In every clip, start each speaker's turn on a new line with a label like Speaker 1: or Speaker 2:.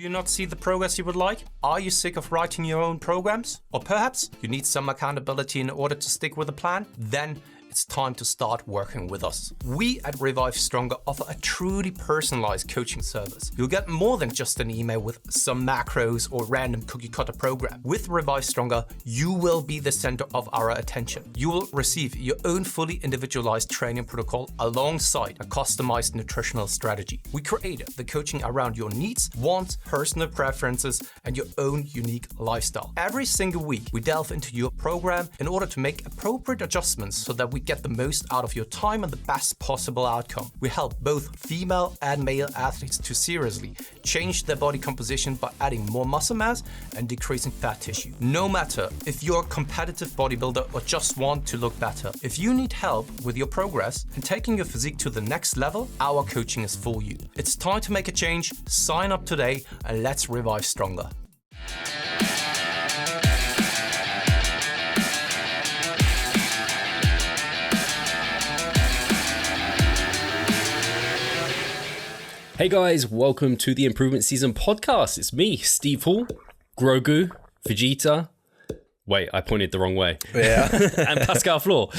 Speaker 1: Do you not see the progress you would like? Are you sick of writing your own programs? Or perhaps you need some accountability in order to stick with a plan? Then it's time to start working with us. We at Revive Stronger offer a truly personalized coaching service. You'll get more than just an email with some macros or random cookie cutter program. With Revive Stronger, you will be the center of our attention. You will receive your own fully individualized training protocol alongside a customized nutritional strategy. We created the coaching around your needs, wants, personal preferences, and your own unique lifestyle. Every single week, we delve into your program in order to make appropriate adjustments so that we get the most out of your time and the best possible outcome. We help both female and male athletes to seriously change their body composition by adding more muscle mass and decreasing fat tissue. No matter if you're a competitive bodybuilder or just want to look better, if you need help with your progress and taking your physique to the next level, our coaching is for you. It's time to make a change. Sign up today and let's revive stronger.
Speaker 2: Hey guys, welcome to the Improvement Season podcast. It's me, Steve Hall, Grogu, Vegeta. Wait, I pointed the wrong way.
Speaker 3: Yeah.
Speaker 2: And Pascal Floor.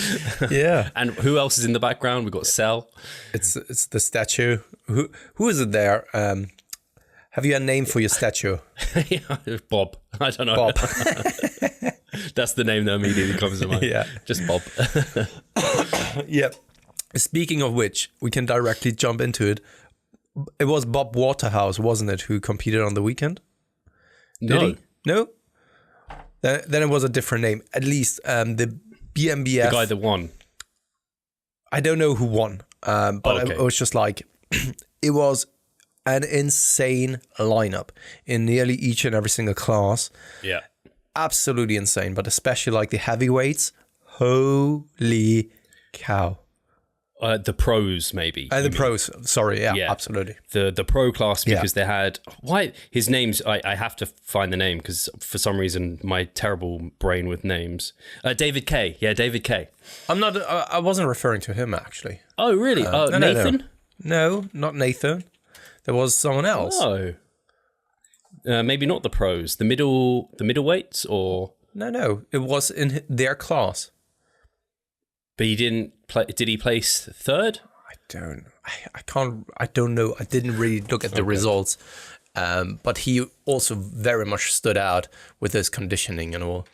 Speaker 3: Yeah.
Speaker 2: And who else is in the background? We've got Cell.
Speaker 3: It's the statue. Who is it there? Have you a name for your statue?
Speaker 2: Yeah, Bob. I don't know.
Speaker 3: Bob.
Speaker 2: That's the name that immediately comes to mind.
Speaker 3: Yeah.
Speaker 2: Just Bob.
Speaker 3: Yep. Speaking of which, we can directly jump into it. It was Bob Waterhouse, wasn't it, who competed on the weekend?
Speaker 2: No.
Speaker 3: Did he? No? Then it was a different name. At least the BNBF.
Speaker 2: The guy that won.
Speaker 3: I don't know who won, but
Speaker 2: okay.
Speaker 3: It was just like, it was an insane lineup in nearly each and every single class.
Speaker 2: Yeah.
Speaker 3: Absolutely insane, but especially like the heavyweights. Holy cow.
Speaker 2: The pros, maybe.
Speaker 3: The pros, sorry, yeah, absolutely.
Speaker 2: The pro class, because they had, his name's, I have to find the name because for some reason my terrible brain with names. David K. Yeah, David K.
Speaker 3: I wasn't referring to him actually.
Speaker 2: Oh, really? Nathan?
Speaker 3: No, not Nathan. There was someone else.
Speaker 2: Oh. Maybe not the pros. The middleweights or?
Speaker 3: No. It was in their class.
Speaker 2: But he didn't play. Did he place third?
Speaker 3: I don't know. I didn't really look at the results. But he also very much stood out with his conditioning and all.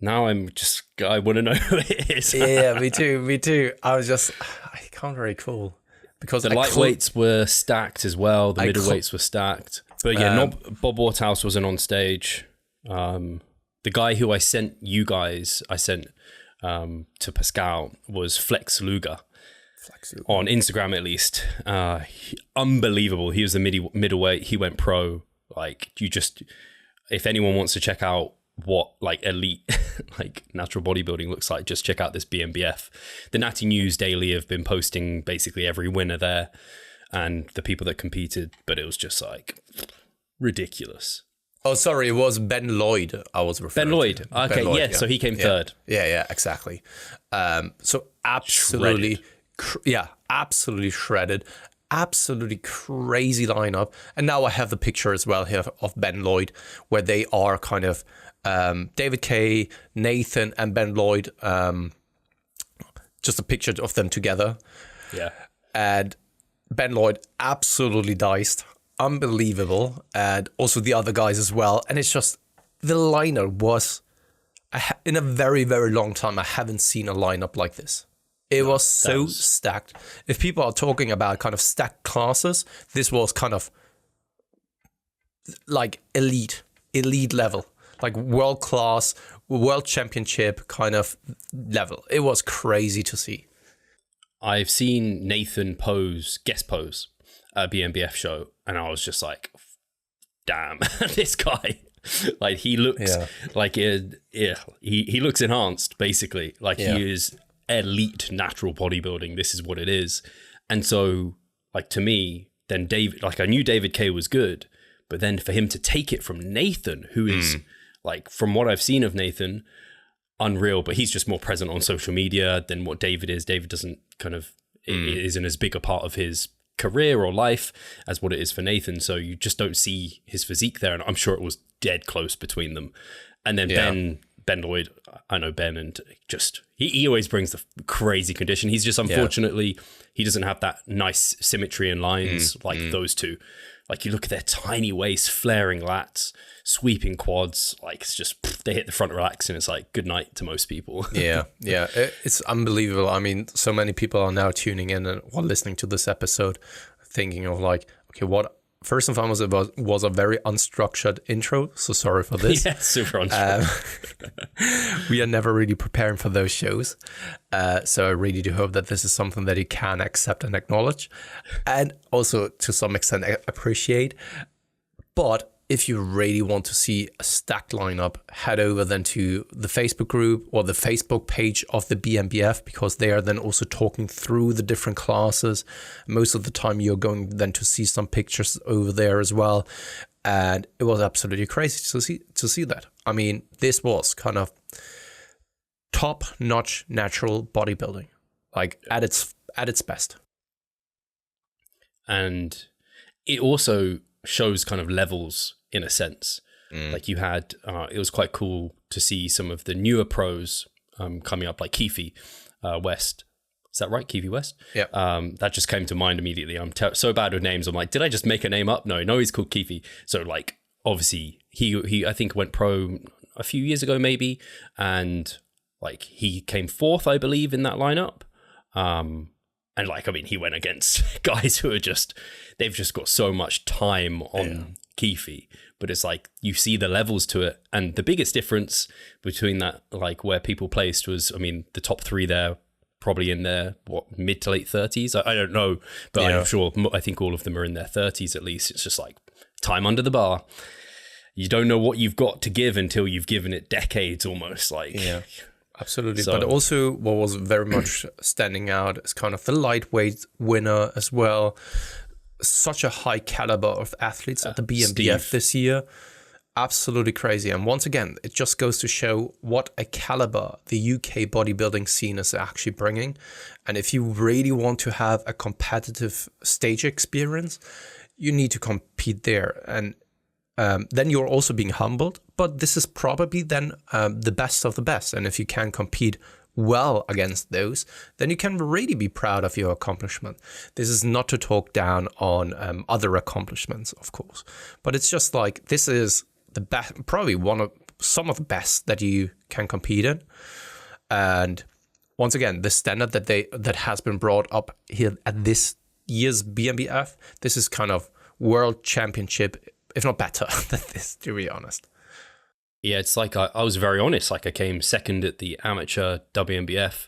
Speaker 2: Now I want to know who it is.
Speaker 3: Yeah, me too. I can't very cool. Because
Speaker 2: the lightweights were stacked as well. The middleweights were stacked. But yeah, Bob Waterhouse wasn't on stage. The guy who I sent to Pascal was Flex Luger. On Instagram at least. Unbelievable. He was the middleweight. He went pro. Like, if anyone wants to check out what like elite like natural bodybuilding looks like, just check out this BNBF. The Natty News Daily have been posting basically every winner there and the people that competed, but it was just like ridiculous.
Speaker 3: Oh, sorry, it was Ben Lloyd I was referring to.
Speaker 2: Ben Lloyd. Okay, Ben Lloyd, yeah, so he came third.
Speaker 3: Yeah, exactly. So absolutely, absolutely shredded. Absolutely crazy lineup. And now I have the picture as well here of Ben Lloyd, where they are kind of David K, Nathan, and Ben Lloyd. Just a picture of them together. Yeah. And Ben Lloyd absolutely diced. Unbelievable, and also the other guys as well. And it's just, the lineup was, in a very, very long time, I haven't seen a lineup like this. It was so stacked. If people are talking about kind of stacked classes, this was kind of like elite level, like world class, world championship kind of level. It was crazy to see.
Speaker 2: I've seen Nathan guest pose at a BNBF show, and I was just like, damn, this guy, like he looks like he looks enhanced, basically. Like he is elite natural bodybuilding. This is what it is. And so like to me, then David, like I knew David K was good, but then for him to take it from Nathan, who is like, from what I've seen of Nathan, unreal, but he's just more present on social media than what David is. David doesn't kind of, it isn't as big a part of his career or life as what it is for Nathan. So you just don't see his physique there. And I'm sure it was dead close between them. And then Ben Lloyd, I know Ben, and just he always brings the crazy condition. He's just unfortunately he doesn't have that nice symmetry and lines like those two. Like you look at their tiny waist, flaring lats, sweeping quads. Like it's just they hit the front relax, and it's like good night to most people.
Speaker 3: It's unbelievable. I mean, so many people are now tuning in and while listening to this episode, thinking of like, okay, what? First and foremost, it was a very unstructured intro, so sorry for this.
Speaker 2: Yeah, super unstructured.
Speaker 3: We are never really preparing for those shows, so I really do hope that this is something that you can accept and acknowledge, and also to some extent appreciate. But if you really want to see a stacked lineup, head over then to the Facebook group or the Facebook page of the BNBF, because they are then also talking through the different classes. Most of the time you're going then to see some pictures over there as well. And it was absolutely crazy to see that. I mean, this was kind of top-notch natural bodybuilding, like at its best.
Speaker 2: And it also shows kind of levels in a sense. Like you had, it was quite cool to see some of the newer pros coming up, like Keefe West. Is that right? Keefe West?
Speaker 3: Yeah.
Speaker 2: That just came to mind immediately. I'm so bad with names. I'm like, did I just make a name up? No, he's called Keefe. So like, obviously he I think went pro a few years ago maybe. And like he came fourth, I believe, in that lineup. And like, I mean, he went against guys who are they've just got so much time on Keefe, but it's like, you see the levels to it. And the biggest difference between that, like where people placed was, I mean, the top three there, probably in their, mid to late 30s. I don't know, but I'm sure, I think all of them are in their 30s at least. It's just like time under the bar. You don't know what you've got to give until you've given it decades almost, like.
Speaker 3: Yeah. Absolutely. So, but also what was very much standing out is kind of the lightweight winner as well. Such a high caliber of athletes at the BNBF this year. Absolutely crazy. And once again, it just goes to show what a caliber the UK bodybuilding scene is actually bringing. And if you really want to have a competitive stage experience, you need to compete there. And then you're also being humbled, but this is probably then the best of the best. And if you can compete well against those, then you can really be proud of your accomplishment. This is not to talk down on other accomplishments, of course, but it's just like, this is the best, probably some of the best that you can compete in. And once again, the standard that has been brought up here at this year's BNBF, this is kind of world championship, if not better than this, to be honest.
Speaker 2: Yeah, it's like I was very honest. Like I came second at the amateur WNBF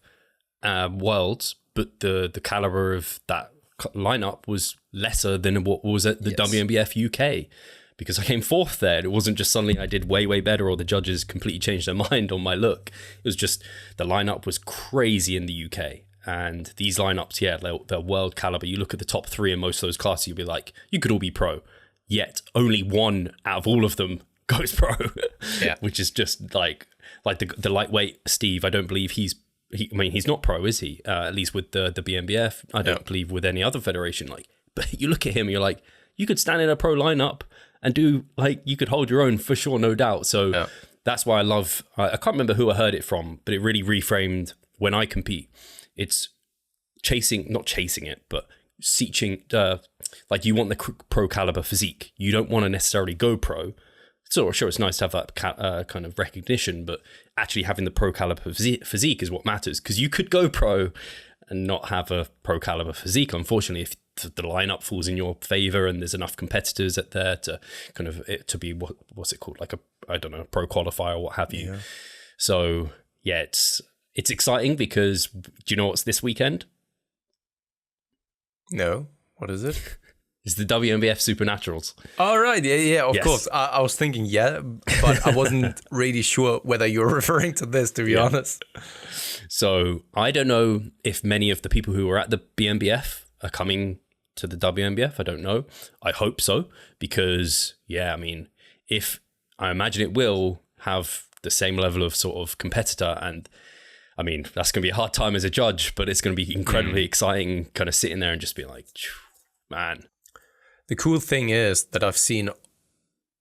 Speaker 2: Worlds, but the caliber of that lineup was lesser than what was at the WNBF UK, because I came fourth there. It wasn't just suddenly I did way better, or the judges completely changed their mind on my look. It was just the lineup was crazy in the UK. And these lineups, they're world caliber. You look at the top three in most of those classes, you'll be like, you could all be pro. Yet only one out of all of them goes pro, which is just like the lightweight Steve. I don't believe he's not pro, is he? At least with the BNBF. I don't believe with any other federation. Like, but you look at him, and you're like, you could stand in a pro lineup and do, like, you could hold your own for sure, no doubt. So that's why I love. I can't remember who I heard it from, but it really reframed when I compete. It's not chasing it, but seeking. Like, you want the pro caliber physique. You don't want to necessarily go pro. So sure, it's nice to have that kind of recognition, but actually having the pro caliber physique is what matters, because you could go pro and not have a pro caliber physique. Unfortunately, if the lineup falls in your favor and there's enough competitors at there to kind of to be what's it called, like a pro qualifier or what have you. So yeah, it's exciting, because do you know what's this weekend?
Speaker 3: No, what is it?
Speaker 2: It's the WNBF Supernaturals.
Speaker 3: Oh, right. Yeah, of course. I was thinking, but I wasn't really sure whether you're referring to this, to be honest.
Speaker 2: So I don't know if many of the people who were at the BNBF are coming to the WNBF. I don't know. I hope so, because, I mean, I imagine it will have the same level of sort of competitor, and I mean, that's going to be a hard time as a judge, but it's going to be incredibly exciting, kind of sitting there and just being like, Man.
Speaker 3: The cool thing is that I've seen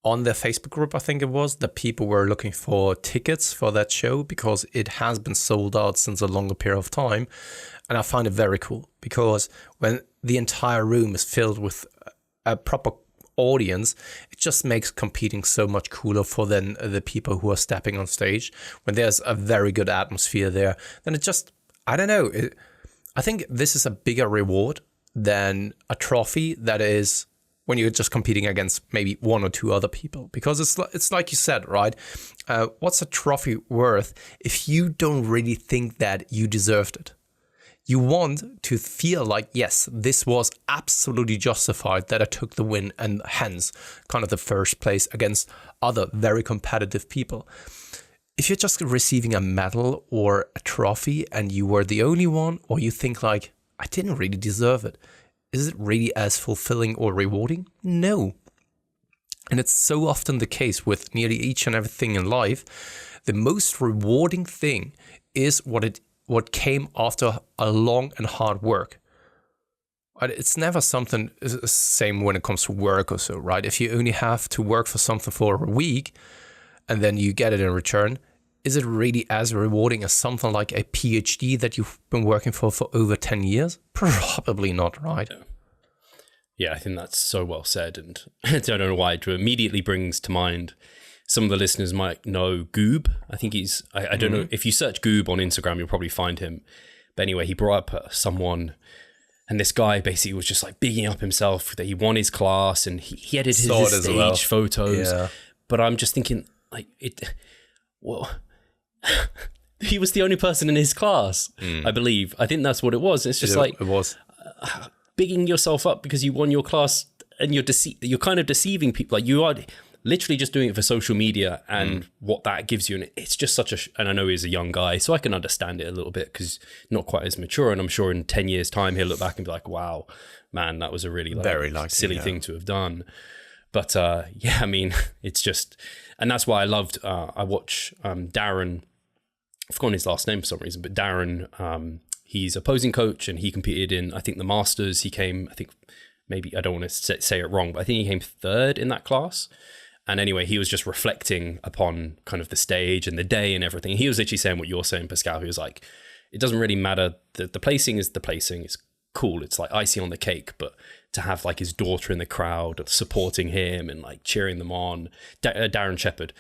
Speaker 3: on their Facebook group, I think it was, that people were looking for tickets for that show because it has been sold out since a longer period of time. And I find it very cool because when the entire room is filled with a proper audience, it just makes competing so much cooler for then the people who are stepping on stage. When there's a very good atmosphere there, then it just, I don't know. I think this is a bigger reward than a trophy that is when you're just competing against maybe one or two other people. Because it's like you said, right? What's a trophy worth if you don't really think that you deserved it? You want to feel like, yes, this was absolutely justified that I took the win and hence kind of the first place against other very competitive people. If you're just receiving a medal or a trophy and you were the only one, or you think like, I didn't really deserve it, is it really as fulfilling or rewarding? No. And it's so often the case with nearly each and everything in life. The most rewarding thing is what came after a long and hard work. It's never something same when it comes to work or so, right? If you only have to work for something for a week and then you get it in return, is it really as rewarding as something like a PhD that you've been working for over 10 years? Probably not, right?
Speaker 2: Yeah, I think that's so well said. And I don't know why it immediately brings to mind, some of the listeners might know Goob. I think he's, I don't know, if you search Goob on Instagram, you'll probably find him. But anyway, he brought up someone, and this guy basically was just like bigging up himself that he won his class and he edited his stage photos. Yeah. But I'm just thinking, like, he was the only person in his class, I believe. I think that's what it was. It's just it was bigging yourself up because you won your class, and you're kind of deceiving people. Like, you are literally just doing it for social media and what that gives you. And it's just and I know he's a young guy, so I can understand it a little bit because not quite as mature. And I'm sure in 10 years time, he'll look back and be like, wow, man, that was a really silly thing to have done. But yeah, I mean, it's just, and that's why I loved, I watch Darren, I've forgotten his last name for some reason, but Darren, he's a posing coach and he competed in, I think, the Masters. He came, I think, maybe, I don't want to say it wrong, but I think he came third in that class. And anyway, he was just reflecting upon kind of the stage and the day and everything. He was literally saying what you're saying, Pascal. He was like, it doesn't really matter. The placing is the placing. It's cool. It's like icing on the cake. But to have like his daughter in the crowd supporting him and like cheering them on. Darren Shepherd,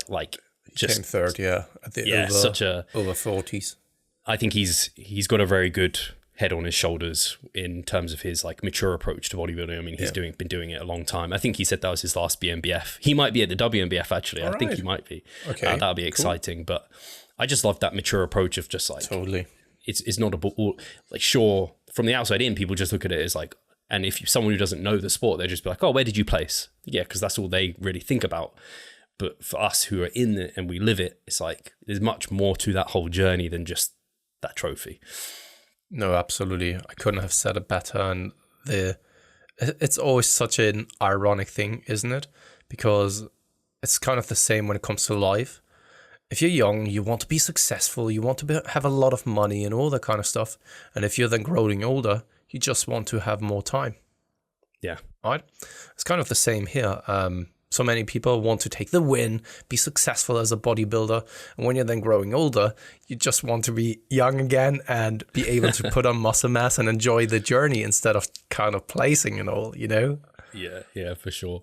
Speaker 2: like just
Speaker 3: came third, yeah.
Speaker 2: Such a
Speaker 3: over 40s.
Speaker 2: I think he's got a very good head on his shoulders in terms of his like mature approach to bodybuilding. I mean, he's been doing it a long time. I think he said that was his last BNBF. He might be at the WNBF actually. I think he might be. Okay, that'll be exciting. Cool. But I just love that mature approach of just like
Speaker 3: totally.
Speaker 2: It's not like, sure, from the outside in, people just look at it as like, and if someone who doesn't know the sport, they just be like, oh, where did you place? Yeah, because that's all they really think about. But for us who are in it and we live it, it's like there's much more to that whole journey than just that trophy.
Speaker 3: No, absolutely. I couldn't have said it better. And it's always such an ironic thing, isn't it? Because it's kind of the same when it comes to life. If you're young, you want to be successful, you want to have a lot of money and all that kind of stuff. And if you're then growing older, you just want to have more time.
Speaker 2: Yeah.
Speaker 3: Right? It's kind of the same here. So many people want to take the win, be successful as a bodybuilder. And when you're then growing older, you just want to be young again and be able to put on muscle mass and enjoy the journey instead of kind of placing and all, you know?
Speaker 2: Yeah, for sure.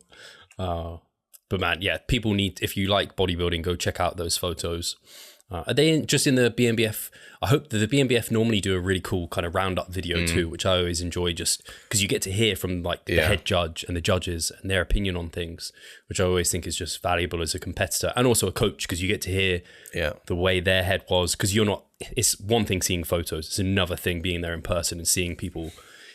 Speaker 2: But man, yeah, people need, if you like bodybuilding, go check out those photos. Are they just in the BNBF? I hope that the BNBF normally do a really cool kind of roundup video too, which I always enjoy just because you get to hear from like the head judge and the judges and their opinion on things, which I always think is just valuable as a competitor and also a coach because you get to hear the way their head was because it's one thing seeing photos, it's another thing being there in person and seeing people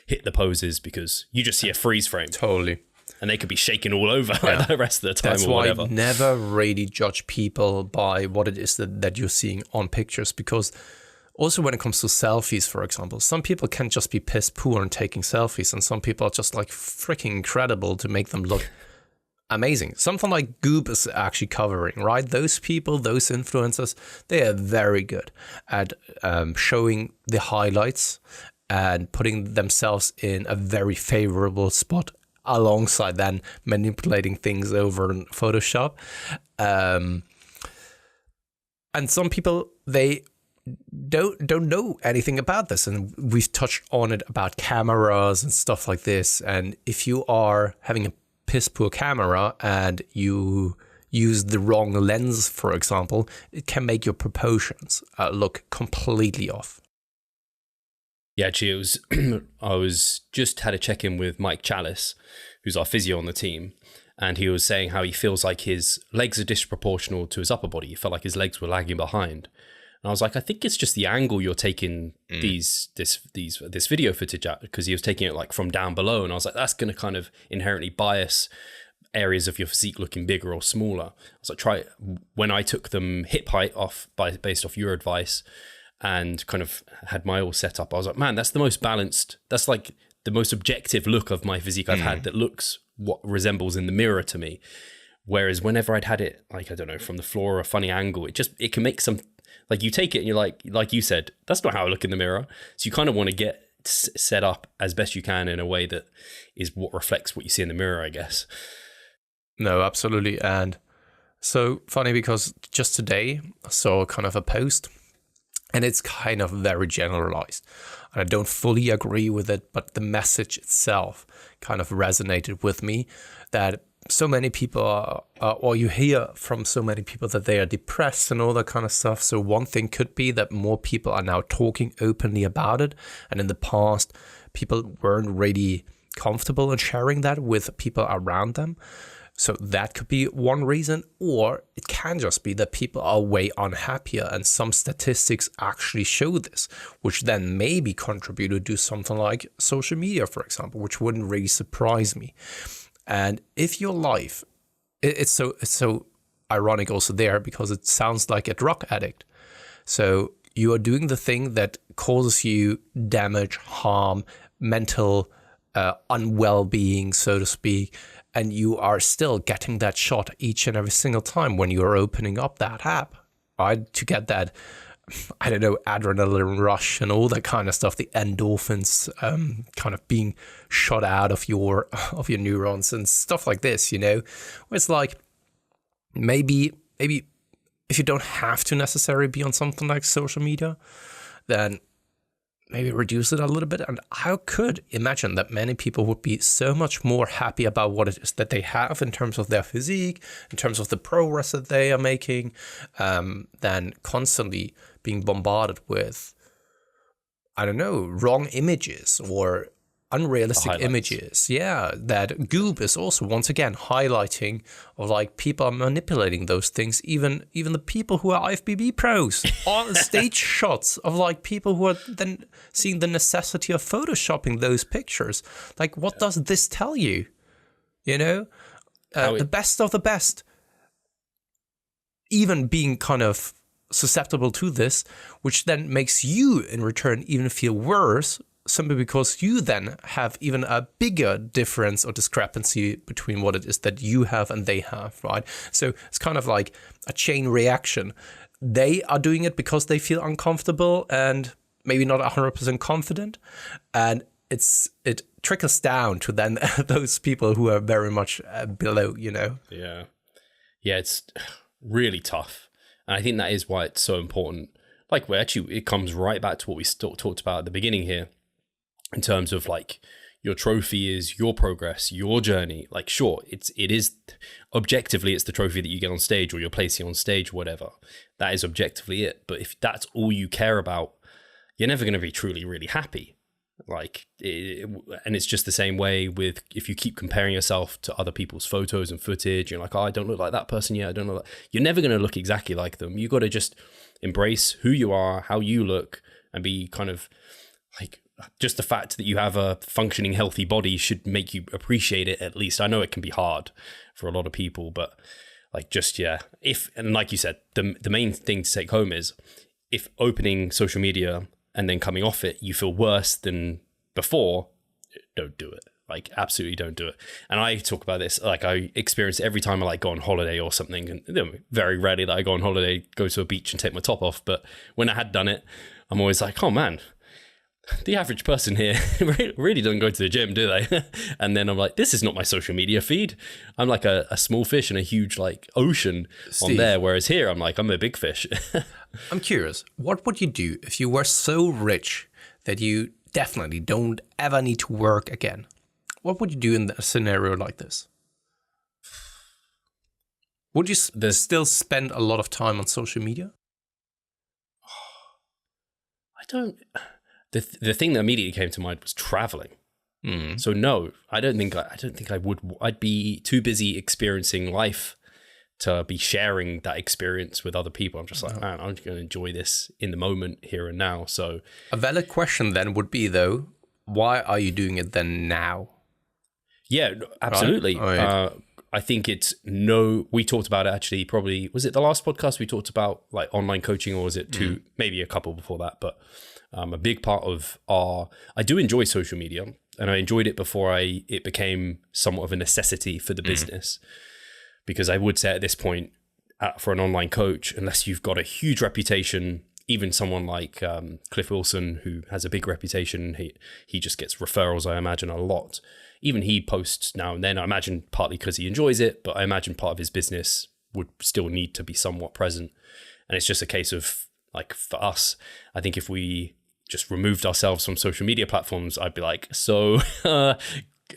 Speaker 2: hit the poses because you just see a freeze frame.
Speaker 3: Totally.
Speaker 2: And they could be shaking all over the rest of the time.
Speaker 3: That's
Speaker 2: or whatever.
Speaker 3: Why I never really judge people by what it is that you're seeing on pictures. Because also when it comes to selfies, for example, some people can just be piss poor in taking selfies. And some people are just like freaking incredible to make them look amazing. Something like Goob is actually covering, right? Those people, those influencers, they are very good at showing the highlights and putting themselves in a very favorable spot alongside then manipulating things over in Photoshop. And some people, they don't know anything about this, and we've touched on it about cameras and stuff like this. And if you are having a piss poor camera and you use the wrong lens, for example, it can make your proportions look completely off.
Speaker 2: Yeah, actually, it was I was just had a check-in with Mike Chalice, who's our physio on the team, and he was saying how he feels like his legs are disproportional to his upper body. He felt like his legs were lagging behind. And I was like, I think it's just the angle you're taking this video footage at, because he was taking it like from down below, and I was like, that's going to kind of inherently bias areas of your physique looking bigger or smaller. I was like, when I took them hip height based off your advice, and kind of had my all set up, I was like, man, that's the most balanced, that's like the most objective look of my physique I've had that looks what resembles in the mirror to me. Whereas whenever I'd had it, like, I don't know, from the floor or a funny angle, it can make some, like, you take it and you're like you said, that's not how I look in the mirror. So you kind of want to get set up as best you can in a way that is what reflects what you see in the mirror, I guess.
Speaker 3: No, absolutely. And so funny, because just today I saw kind of a post, and it's kind of very generalized. And I don't fully agree with it, but the message itself kind of resonated with me, that so many people or you hear from so many people that they are depressed and all that kind of stuff. So one thing could be that more people are now talking openly about it. And in the past, people weren't really comfortable in sharing that with people around them. So that could be one reason, or it can just be that people are way unhappier, and some statistics actually show this, which then maybe contributed to something like social media, for example, which wouldn't really surprise me. And if your life, it's so ironic also there, because it sounds like a drug addict. So you are doing the thing that causes you damage, harm, mental unwell-being, so to speak, and you are still getting that shot each and every single time when you are opening up that app, right? To get that, I don't know, adrenaline rush and all that kind of stuff, the endorphins kind of being shot out of your neurons and stuff like this, you know? Where it's like, maybe if you don't have to necessarily be on something like social media, then maybe reduce it a little bit. And I could imagine that many people would be so much more happy about what it is that they have in terms of their physique, in terms of the progress that they are making, than constantly being bombarded with, I don't know, wrong images or unrealistic images. Yeah, that Goop is also once again highlighting of like people are manipulating those things. Even the people who are IFBB pros on stage shots of like people who are then seeing the necessity of photoshopping those pictures. Like, what does this tell you? You know, the best of the best, even being kind of susceptible to this, which then makes you in return even feel worse, simply because you then have even a bigger difference or discrepancy between what it is that you have and they have, right? So it's kind of like a chain reaction. They are doing it because they feel uncomfortable and maybe not 100% confident, and it trickles down to then those people who are very much below, you know?
Speaker 2: Yeah, it's really tough. And I think that is why it's so important. Like, it comes right back to what we talked about at the beginning here, in terms of like your trophy is your progress, your journey. Like, sure, it is objectively, it's the trophy that you get on stage or you're placing on stage, whatever. That is objectively it. But if that's all you care about, you're never going to be truly, really happy. Like, and it's just the same way with if you keep comparing yourself to other people's photos and footage. You're like, oh, I don't look like that person yet. I don't look like. You're never going to look exactly like them. You got to just embrace who you are, how you look, and be kind of like, just the fact that you have a functioning, healthy body should make you appreciate it, at least. I know it can be hard for a lot of people, but like, just, yeah. And like you said, the main thing to take home is, if opening social media and then coming off it, you feel worse than before, don't do it. Like, absolutely don't do it. And I talk about this, like, I experience it every time I like go on holiday or something. And very rarely that I go on holiday, go to a beach and take my top off. But when I had done it, I'm always like, oh man, the average person here really doesn't go to the gym, do they? And then I'm like, this is not my social media feed. I'm like a small fish in a huge like ocean on there. Whereas here, I'm like, I'm a big fish.
Speaker 3: I'm curious, what would you do if you were so rich that you definitely don't ever need to work again? What would you do in a scenario like this? Would you still spend a lot of time on social media?
Speaker 2: I don't. The thing that immediately came to mind was traveling. So no, I don't think I would. I'd be too busy experiencing life to be sharing that experience with other people. I'm just like, man, I'm just going to enjoy this in the moment, here and now. So
Speaker 3: a valid question then would be, though, why are you doing it then now?
Speaker 2: Yeah, absolutely. Right. I think we talked about it actually, probably, was it the last podcast we talked about like online coaching, or was it maybe a couple before that? But a big part of I do enjoy social media, and I enjoyed it before it became somewhat of a necessity for the business. Because I would say at this point, for an online coach, unless you've got a huge reputation, even someone like Cliff Wilson, who has a big reputation, he just gets referrals, I imagine, a lot. Even he posts now and then, I imagine partly because he enjoys it, but I imagine part of his business would still need to be somewhat present. And it's just a case of, like, for us, I think if we just removed ourselves from social media platforms, I'd be like, so...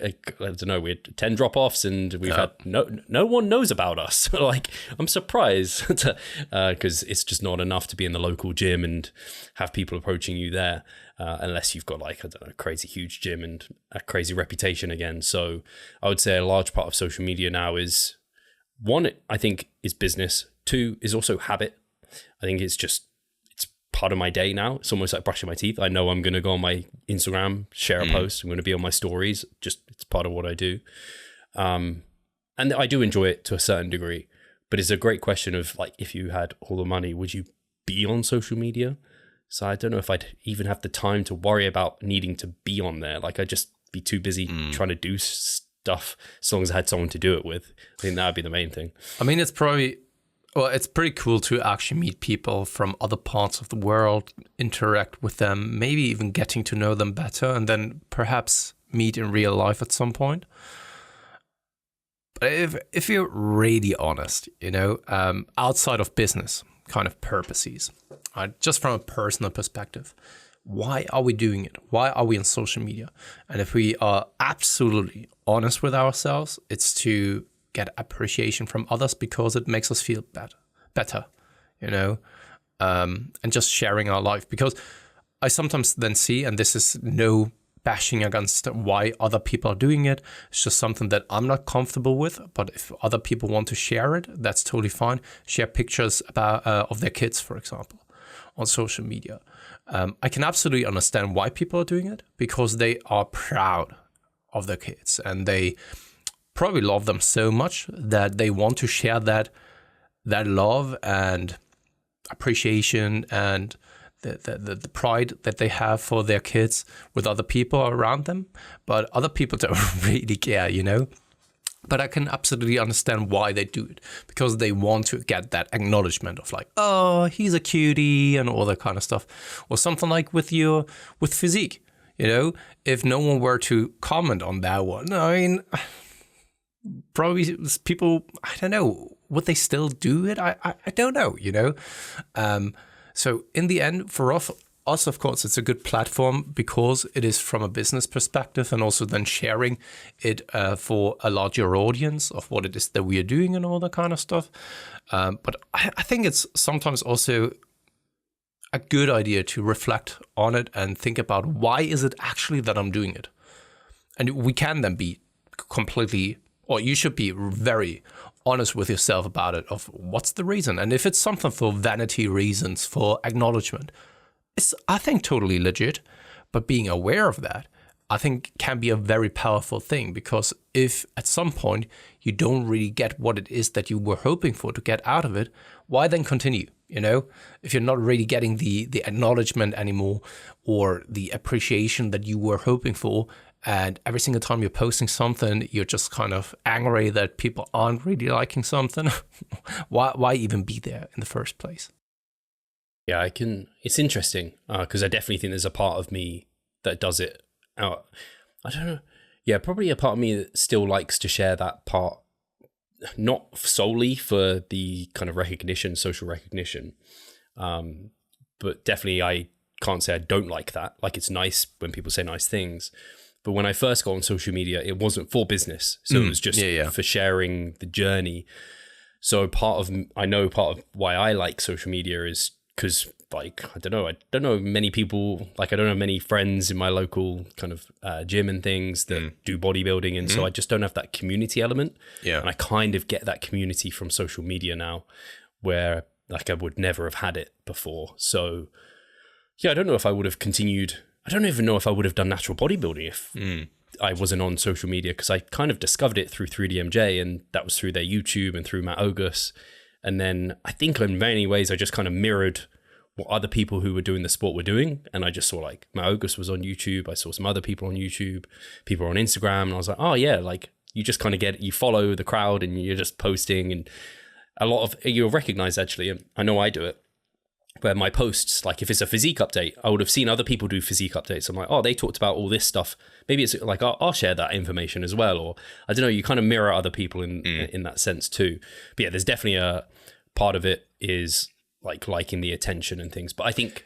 Speaker 2: I don't know, we had 10 drop-offs and we've had no one knows about us. Like, I'm surprised because it's just not enough to be in the local gym and have people approaching you there unless you've got like, I don't know, a crazy huge gym and a crazy reputation again. So I would say a large part of social media now is, one, I think is business. Two is also habit. I think it's part of my day now. It's almost like brushing my teeth. I know I'm going to go on my Instagram, share a post. I'm going to be on my stories. Just, it's part of what I do. And I do enjoy it to a certain degree, but it's a great question of like, if you had all the money, would you be on social media? So I don't know if I'd even have the time to worry about needing to be on there. Like, I'd just be too busy trying to do stuff as long as I had someone to do it with. I think that would be the main thing.
Speaker 3: I mean, it's pretty cool to actually meet people from other parts of the world, interact with them, maybe even getting to know them better, and then perhaps meet in real life at some point. But if you're really honest, outside of business kind of purposes, just from a personal perspective, why are we doing it? Why are we on social media? And if we are absolutely honest with ourselves, it's to get appreciation from others because it makes us feel better, and just sharing our life. Because I sometimes then see, and this is no bashing against why other people are doing it, it's just something that I'm not comfortable with, but if other people want to share it, that's totally fine. Share pictures of their kids, for example, on social media. I can absolutely understand why people are doing it, because they are proud of their kids, and they probably love them so much that they want to share that love and appreciation and the pride that they have for their kids with other people around them. But other people don't really care, But I can absolutely understand why they do it, because they want to get that acknowledgement of like, oh, he's a cutie and all that kind of stuff. Or something like with physique, if no one were to comment on that one, I mean, probably people, I don't know, would they still do it? I don't know, So in the end, for us, of course, it's a good platform because it is from a business perspective, and also then sharing it for a larger audience of what it is that we are doing and all that kind of stuff. But I think it's sometimes also a good idea to reflect on it and think about, why is it actually that I'm doing it? And we can then be completely, or you should be very honest with yourself about it, of what's the reason. And if it's something for vanity reasons, for acknowledgement, it's, I think, totally legit. But being aware of that, I think, can be a very powerful thing, because if at some point you don't really get what it is that you were hoping for to get out of it, why then continue? If you're not really getting the acknowledgement anymore, or the appreciation that you were hoping for, and every single time you're posting something, you're just kind of angry that people aren't really liking something, why even be there in the first place?
Speaker 2: Yeah, it's interesting because I definitely think there's a part of me that does it out. I don't know. Yeah, probably a part of me that still likes to share that part, not solely for the kind of recognition, social recognition, but definitely I can't say I don't like that. Like, it's nice when people say nice things. But when I first got on social media, it wasn't for business. So it was just for sharing the journey. So I know part of why I like social media is because, like, I don't know many people, like, I don't have many friends in my local kind of gym and things that do bodybuilding. And so I just don't have that community element. Yeah. And I kind of get that community from social media now, where like I would never have had it before. So yeah, I don't know if I would have continued. I don't even know if I would have done natural bodybuilding if I wasn't on social media, because I kind of discovered it through 3DMJ, and that was through their YouTube and through Matt Ogus. And then I think in many ways I just kind of mirrored what other people who were doing the sport were doing. And I just saw, like, Matt Ogus was on YouTube. I saw some other people on YouTube, people on Instagram. And I was like, oh yeah, like, you just kind of you follow the crowd and you're just posting. And a lot of, you'll recognize, actually, I know I do it, where my posts, like if it's a physique update, I would have seen other people do physique updates. I'm like, oh, they talked about all this stuff. Maybe it's like, I'll share that information as well. Or I don't know, you kind of mirror other people in that sense too. But yeah, there's definitely a part of it is like liking the attention and things. But I think,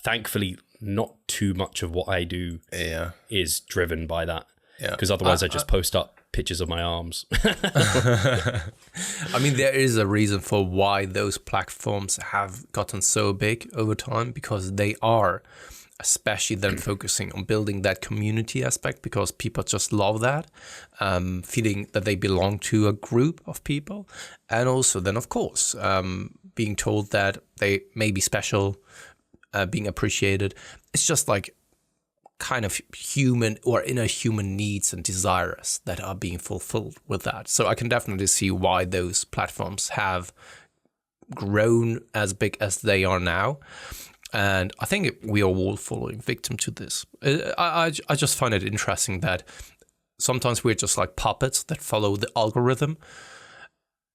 Speaker 2: thankfully, not too much of what I do is driven by that. Because otherwise I just post up pictures of my arms.
Speaker 3: I mean, there is a reason for why those platforms have gotten so big over time, because they are especially then focusing on building that community aspect, because people just love that, feeling that they belong to a group of people. And also then, of course, being told that they may be special, being appreciated. It's just like kind of human or inner human needs and desires that are being fulfilled with that. So I can definitely see why those platforms have grown as big as they are now. And I think we are all falling victim to this. I just find it interesting that sometimes we're just like puppets that follow the algorithm.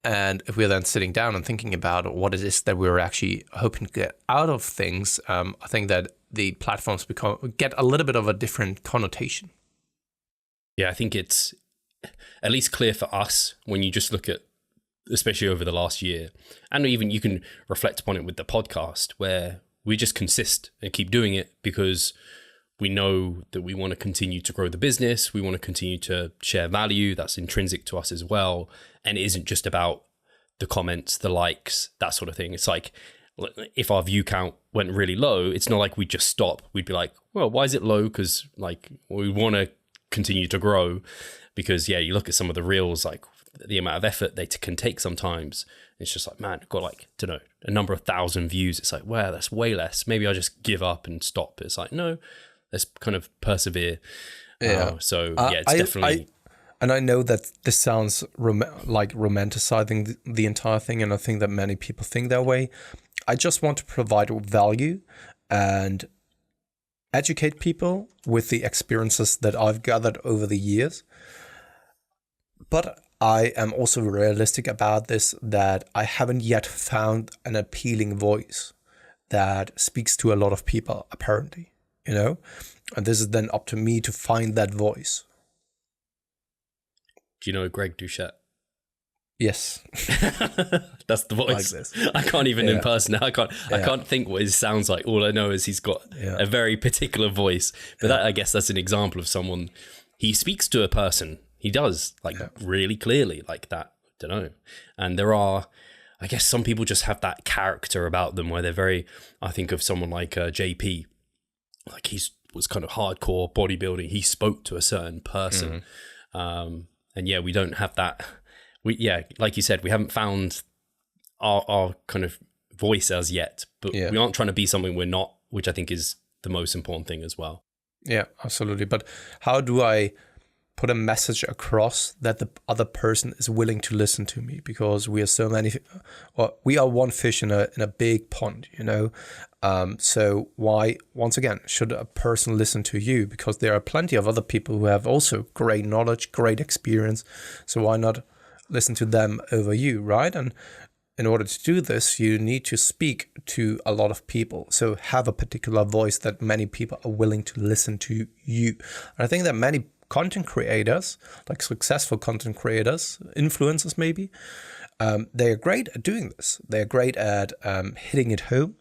Speaker 3: And if we're then sitting down and thinking about what it is that we're actually hoping to get out of things, I think that the platforms get a little bit of a different connotation.
Speaker 2: Yeah, I think it's at least clear for us when you just look at, especially over the last year, and even you can reflect upon it with the podcast, where we just consist and keep doing it because we know that we want to continue to grow the business. We want to continue to share value. That's intrinsic to us as well. And it isn't just about the comments, the likes, that sort of thing. It's like, if our view count went really low, it's not like we'd just stop. We'd be like, well, why is it low? Because like we want to continue to grow. Because yeah, you look at some of the reels, like the amount of effort they can take sometimes. It's just like, man, got like, I don't know, a number of thousand views. It's like, wow, that's way less. Maybe I just give up and stop. It's like, no, let's kind of persevere. Yeah. It's definitely.
Speaker 3: And I know that this sounds like romanticizing the entire thing, and I think that many people think that way. I just want to provide value and educate people with the experiences that I've gathered over the years. But I am also realistic about this, that I haven't yet found an appealing voice that speaks to a lot of people, apparently, you know? And this is then up to me to find that voice.
Speaker 2: Do you know Greg Doucette?
Speaker 3: Yes.
Speaker 2: That's the voice. Like I can't even impersonate. I can't think what it sounds like. All I know is he's got a very particular voice. But that, I guess that's an example of someone, he speaks to a person. He does, like really clearly, like that. I don't know. And there are, I guess some people just have that character about them where they're very, I think of someone like JP. Like was kind of hardcore bodybuilding. He spoke to a certain person. And yeah, we don't have that. Like you said, we haven't found our kind of voice as yet, but we aren't trying to be something we're not, which I think is the most important thing as well. Yeah,
Speaker 3: absolutely. But how do I put a message across that the other person is willing to listen to me? Because we are so many, or we are one fish in a big pond, you know? So why, once again, should a person listen to you? Because there are plenty of other people who have also great knowledge, great experience. So why not listen to them over you, right? And in order to do this, you need to speak to a lot of people. So have a particular voice that many people are willing to listen to you. And I think that many content creators, like successful content creators, influencers maybe, they are great at doing this. They're great at hitting it home,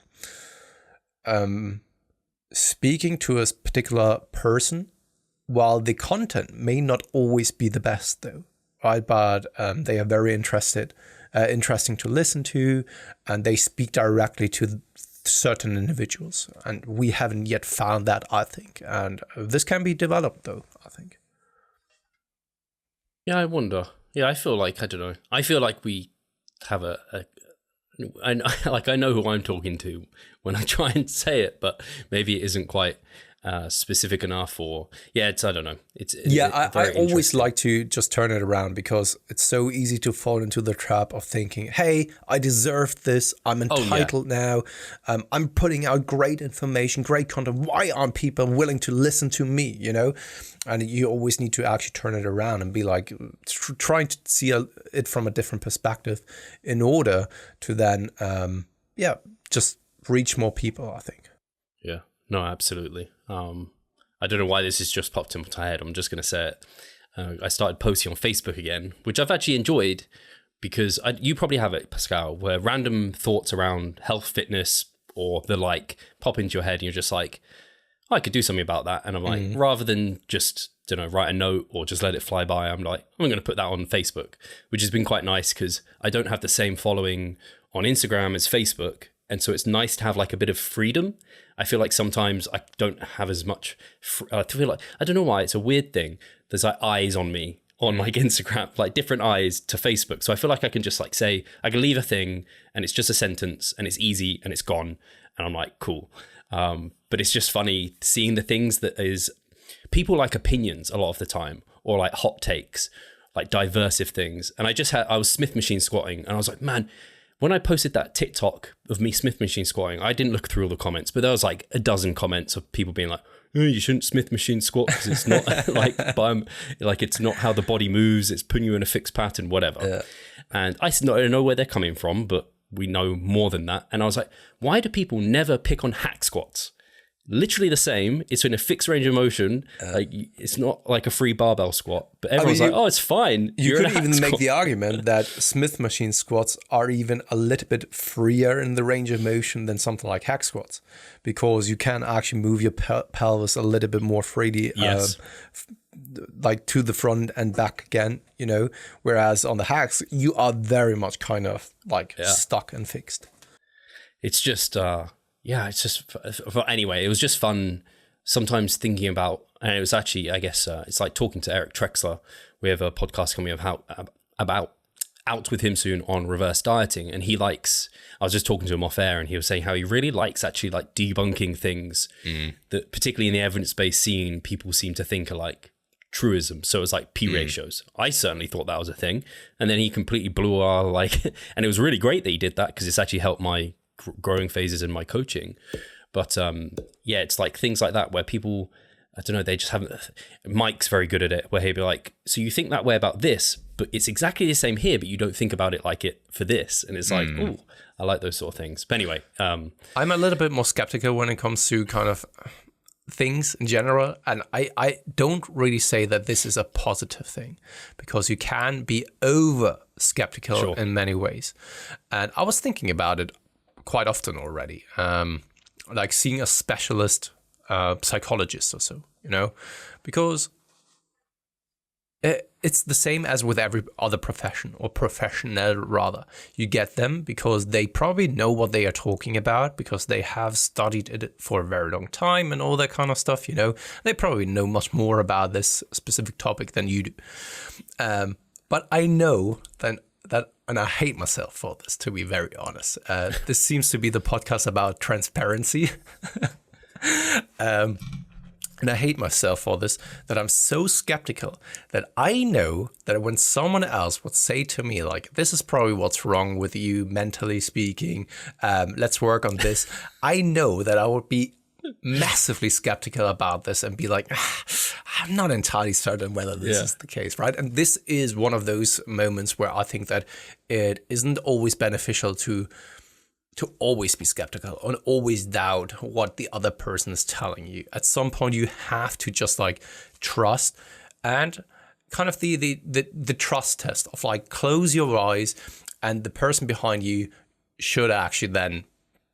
Speaker 3: speaking to a particular person, while the content may not always be the best though, right? But they are very interesting to listen to, and they speak directly to certain individuals. And we haven't yet found that, I think. And this can be developed though, I think.
Speaker 2: Yeah, I wonder. Yeah, I feel like, I don't know. I feel like we have I know who I'm talking to when I try and say it, but maybe it isn't quite specific enough, or I don't know.
Speaker 3: I always like to just turn it around, because it's so easy to fall into the trap of thinking, hey, I deserve this, I'm entitled now, I'm putting out great information, great content, why aren't people willing to listen to me, you know? And you always need to actually turn it around and be like, trying to see it from a different perspective in order to then just reach more people, I think.
Speaker 2: Yeah, no, absolutely. I don't know why this has just popped into my head. I'm just going to say it. I started posting on Facebook again, which I've actually enjoyed, because you probably have it, Pascal, where random thoughts around health, fitness, or the like pop into your head, and you're just like, oh, I could do something about that. And I'm like, rather than just, write a note or just let it fly by, I'm like, I'm going to put that on Facebook, which has been quite nice, because I don't have the same following on Instagram as Facebook. And so it's nice to have like a bit of freedom. I feel like sometimes I don't have as much, I feel like, I don't know why, it's a weird thing. There's like eyes on me on like Instagram, like different eyes to Facebook. So I feel like I can just like say, I can leave a thing and it's just a sentence and it's easy and it's gone. And I'm like, cool. But it's just funny seeing the things that is, people like opinions a lot of the time, or like hot takes, like diversive things. And I was Smith machine squatting, and I was like, man, when I posted that TikTok of me Smith machine squatting, I didn't look through all the comments, but there was like a dozen comments of people being like, oh, you shouldn't Smith machine squat because it's not like it's not how the body moves. It's putting you in a fixed pattern, whatever. Yeah. And I don't know where they're coming from, but we know more than that. And I was like, why do people never pick on hack squats? Literally the same. It's in a fixed range of motion. Like it's not like a free barbell squat, but everyone's like, "Oh, it's fine."
Speaker 3: You could even make the argument that Smith machine squats are even a little bit freer in the range of motion than something like hack squats, because you can actually move your pelvis a little bit more freely, like to the front and back again. You know, whereas on the hacks, you are very much kind of like stuck and fixed.
Speaker 2: It's just. It's just, anyway, it was just fun sometimes thinking about, and it was actually, I guess, it's like talking to Eric Trexler. We have a podcast coming about out with him soon on reverse dieting. And I was just talking to him off air, and he was saying how he really likes actually like debunking things that particularly in the evidence-based scene, people seem to think are like truism. So it was like P ratios. I certainly thought that was a thing. And then he completely blew our and it was really great that he did that, because it's actually helped my growing phases in my coaching. But it's like things like that where people, I don't know, they just haven't. Mike's very good at it, where he'll be like, so you think that way about this, but it's exactly the same here, but you don't think about it like it for this. And it's like, oh, I like those sort of things. But anyway, I'm
Speaker 3: a little bit more skeptical when it comes to kind of things in general, and I don't really say that this is a positive thing, because you can be over skeptical in many ways. And I was thinking about it quite often already, like seeing a specialist psychologist or so, you know, because it's the same as with every other profession, or professional rather. You get them because they probably know what they are talking about, because they have studied it for a very long time and all that kind of stuff, you know. They probably know much more about this specific topic than you do. But I know that, and I hate myself for this, to be very honest. This seems to be the podcast about transparency. And I hate myself for this, that I'm so skeptical that I know that when someone else would say to me, like, this is probably what's wrong with you, mentally speaking, let's work on this, I know that I would be massively skeptical about this and be like, I'm not entirely certain whether this is the case, right? And this is one of those moments where I think that it isn't always beneficial to always be skeptical and always doubt what the other person is telling you. At some point, you have to just like trust, and kind of the trust test of like close your eyes, and the person behind you should actually then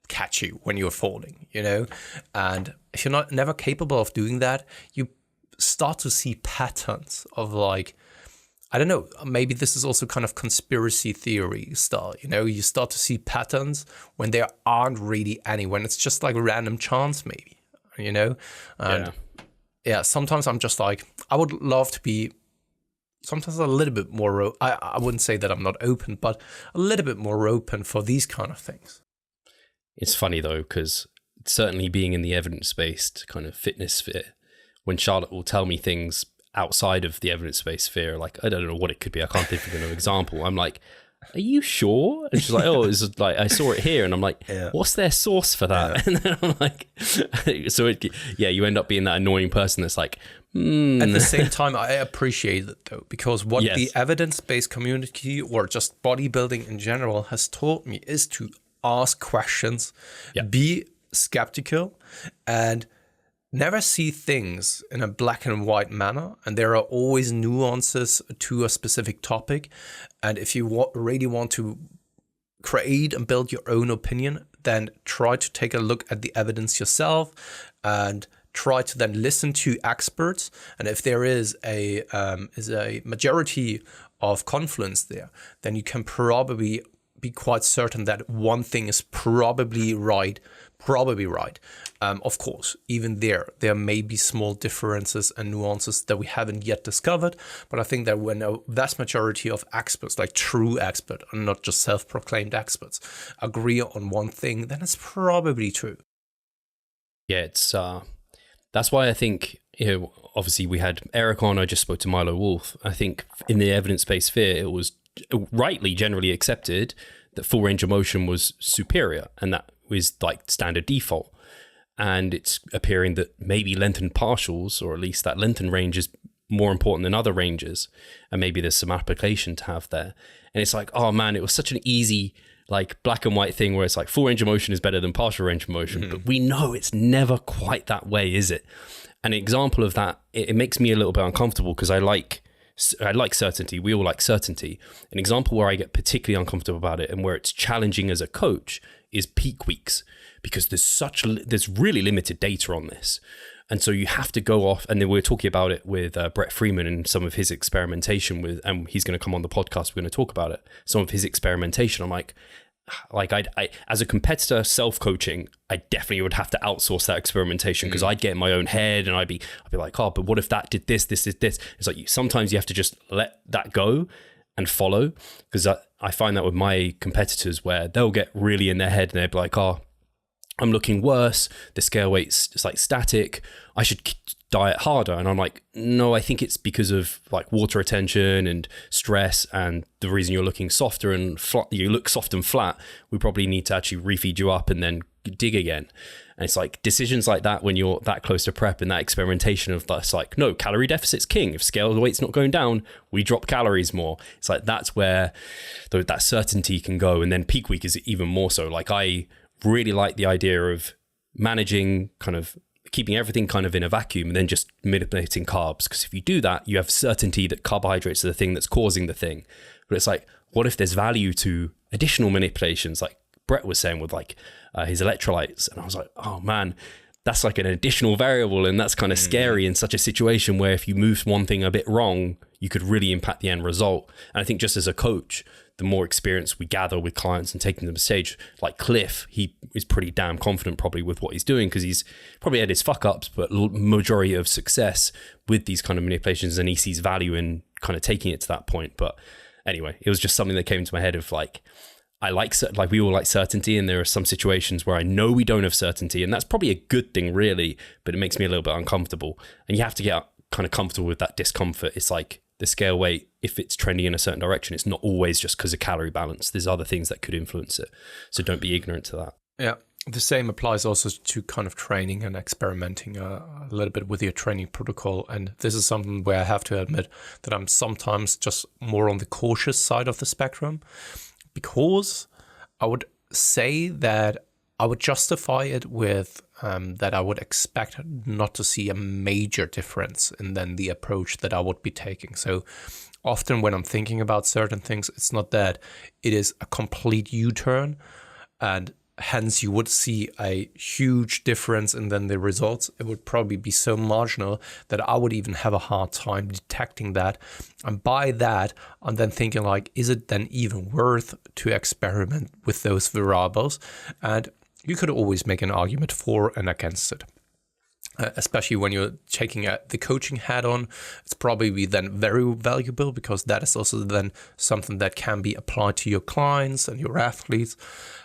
Speaker 3: catch you when you're falling, you know? And if you're never capable of doing that, you start to see patterns of like, I don't know, maybe this is also kind of conspiracy theory style, you know? You start to see patterns when there aren't really any, when it's just like random chance maybe, you know? And yeah, sometimes I'm just like, I would love to be sometimes a little bit more, I wouldn't say that I'm not open, but a little bit more open for these kind of things.
Speaker 2: It's funny though, because certainly being in the evidence-based kind of fitness sphere, when Charlotte will tell me things outside of the evidence-based sphere, like, I don't know what it could be, I can't think of an example. I'm like, are you sure? And she's like, oh, it's like, I saw it here. And I'm like, what's their source for that? And then I'm like, so you end up being that annoying person that's like, At the same time, I appreciate it though, because what the evidence-based community or just bodybuilding in general has taught me is to ask questions, be skeptical, and never see things in a black and white manner. And there are always nuances to a specific topic. And if you really want to create and build your own opinion, then try to take a look at the evidence yourself and try to then listen to experts. And if there is a majority of confluence there, then you can probably be quite certain that one thing is probably right. Of course, even there may be small differences and nuances that we haven't yet discovered. But I think that when a vast majority of experts, like true experts, and not just self-proclaimed experts, agree on one thing, then it's probably true. Yeah, it's that's why I think, obviously we had Eric on, I just spoke to Milo Wolf. I think in the evidence-based sphere, it was rightly generally accepted that full range of motion was superior, and that was like standard default. And it's appearing that maybe lengthened partials, or at least that lengthened range, is more important than other ranges, and maybe there's some application to have there. And it's like, oh man, it was such an easy like black and white thing where it's like full range of motion is better than partial range of motion, but we know it's never quite that way, is it? An example of that, it makes me a little bit uncomfortable because I like certainty. We all like certainty. An example where I get particularly uncomfortable about it and where it's challenging as a coach is peak weeks, because there's really limited data on this. And so you have to go off, and then we're talking about it with Brett Freeman and some of his experimentation with, and he's going to come on the podcast, we're going to talk about it, some of his experimentation. I'm like I as a competitor self-coaching, I definitely would have to outsource that experimentation, because I'd get in my own head and I'd be like, oh, but what if that did this is this? It's like sometimes you have to just let that go and follow, because I find that with my competitors where they'll get really in their head and they'll be like, oh, I'm looking worse, the scale weight's just like static, I should diet harder. And I'm like, no, I think it's because of like water retention and stress, and the reason you're looking softer and flat, you look soft and flat, we probably need to actually refeed you up and then dig again. And it's like decisions like that when you're that close to prep, and that experimentation of that's like, no, calorie deficit's king. If scale weight's not going down, we drop calories more. It's like that's where that certainty can go. And then peak week is even more so. Like I really like the idea of managing, kind of keeping everything kind of in a vacuum and then just manipulating carbs, because if you do that, you have certainty that carbohydrates are the thing that's causing the thing. But it's like, what if there's value to additional manipulations, like Brett was saying with like his electrolytes? And I was like, oh man, that's like an additional variable, and that's kind of scary in such a situation where if you move one thing a bit wrong, you could really impact the end result. And I think just as a coach, the more experience we gather with clients and taking them to stage, like Cliff, he is pretty damn confident probably with what he's doing, because he's probably had his fuck ups, but majority of success with these kind of manipulations, and he sees value in kind of taking it to that point. But anyway, it was just something that came into my head of like, we all like certainty, and there are some situations where I know we don't have certainty, and that's probably a good thing really, but it makes me a little bit uncomfortable. And you have to get kind of comfortable with that discomfort. It's like the scale weight, if it's trending in a certain direction, it's not always just because of calorie balance. There's other things that could influence it. So don't be ignorant to that.
Speaker 3: Yeah. the same applies also to kind of training and experimenting a little bit with your training protocol. And this is something where I have to admit that I'm sometimes just more on the cautious side of the spectrum, because I would say that I would justify it with that I would expect not to see a major difference in then the approach that I would be taking. So often when I'm thinking about certain things, it's not that it is a complete U-turn, and hence you would see a huge difference in then the results. It would probably be so marginal that I would even have a hard time detecting that. And by that, I'm then thinking like, is it then even worth to experiment with those variables? And you could always make an argument for and against it. Especially when you're taking the coaching hat on, it's probably then very valuable, because that is also then something that can be applied to your clients and your athletes.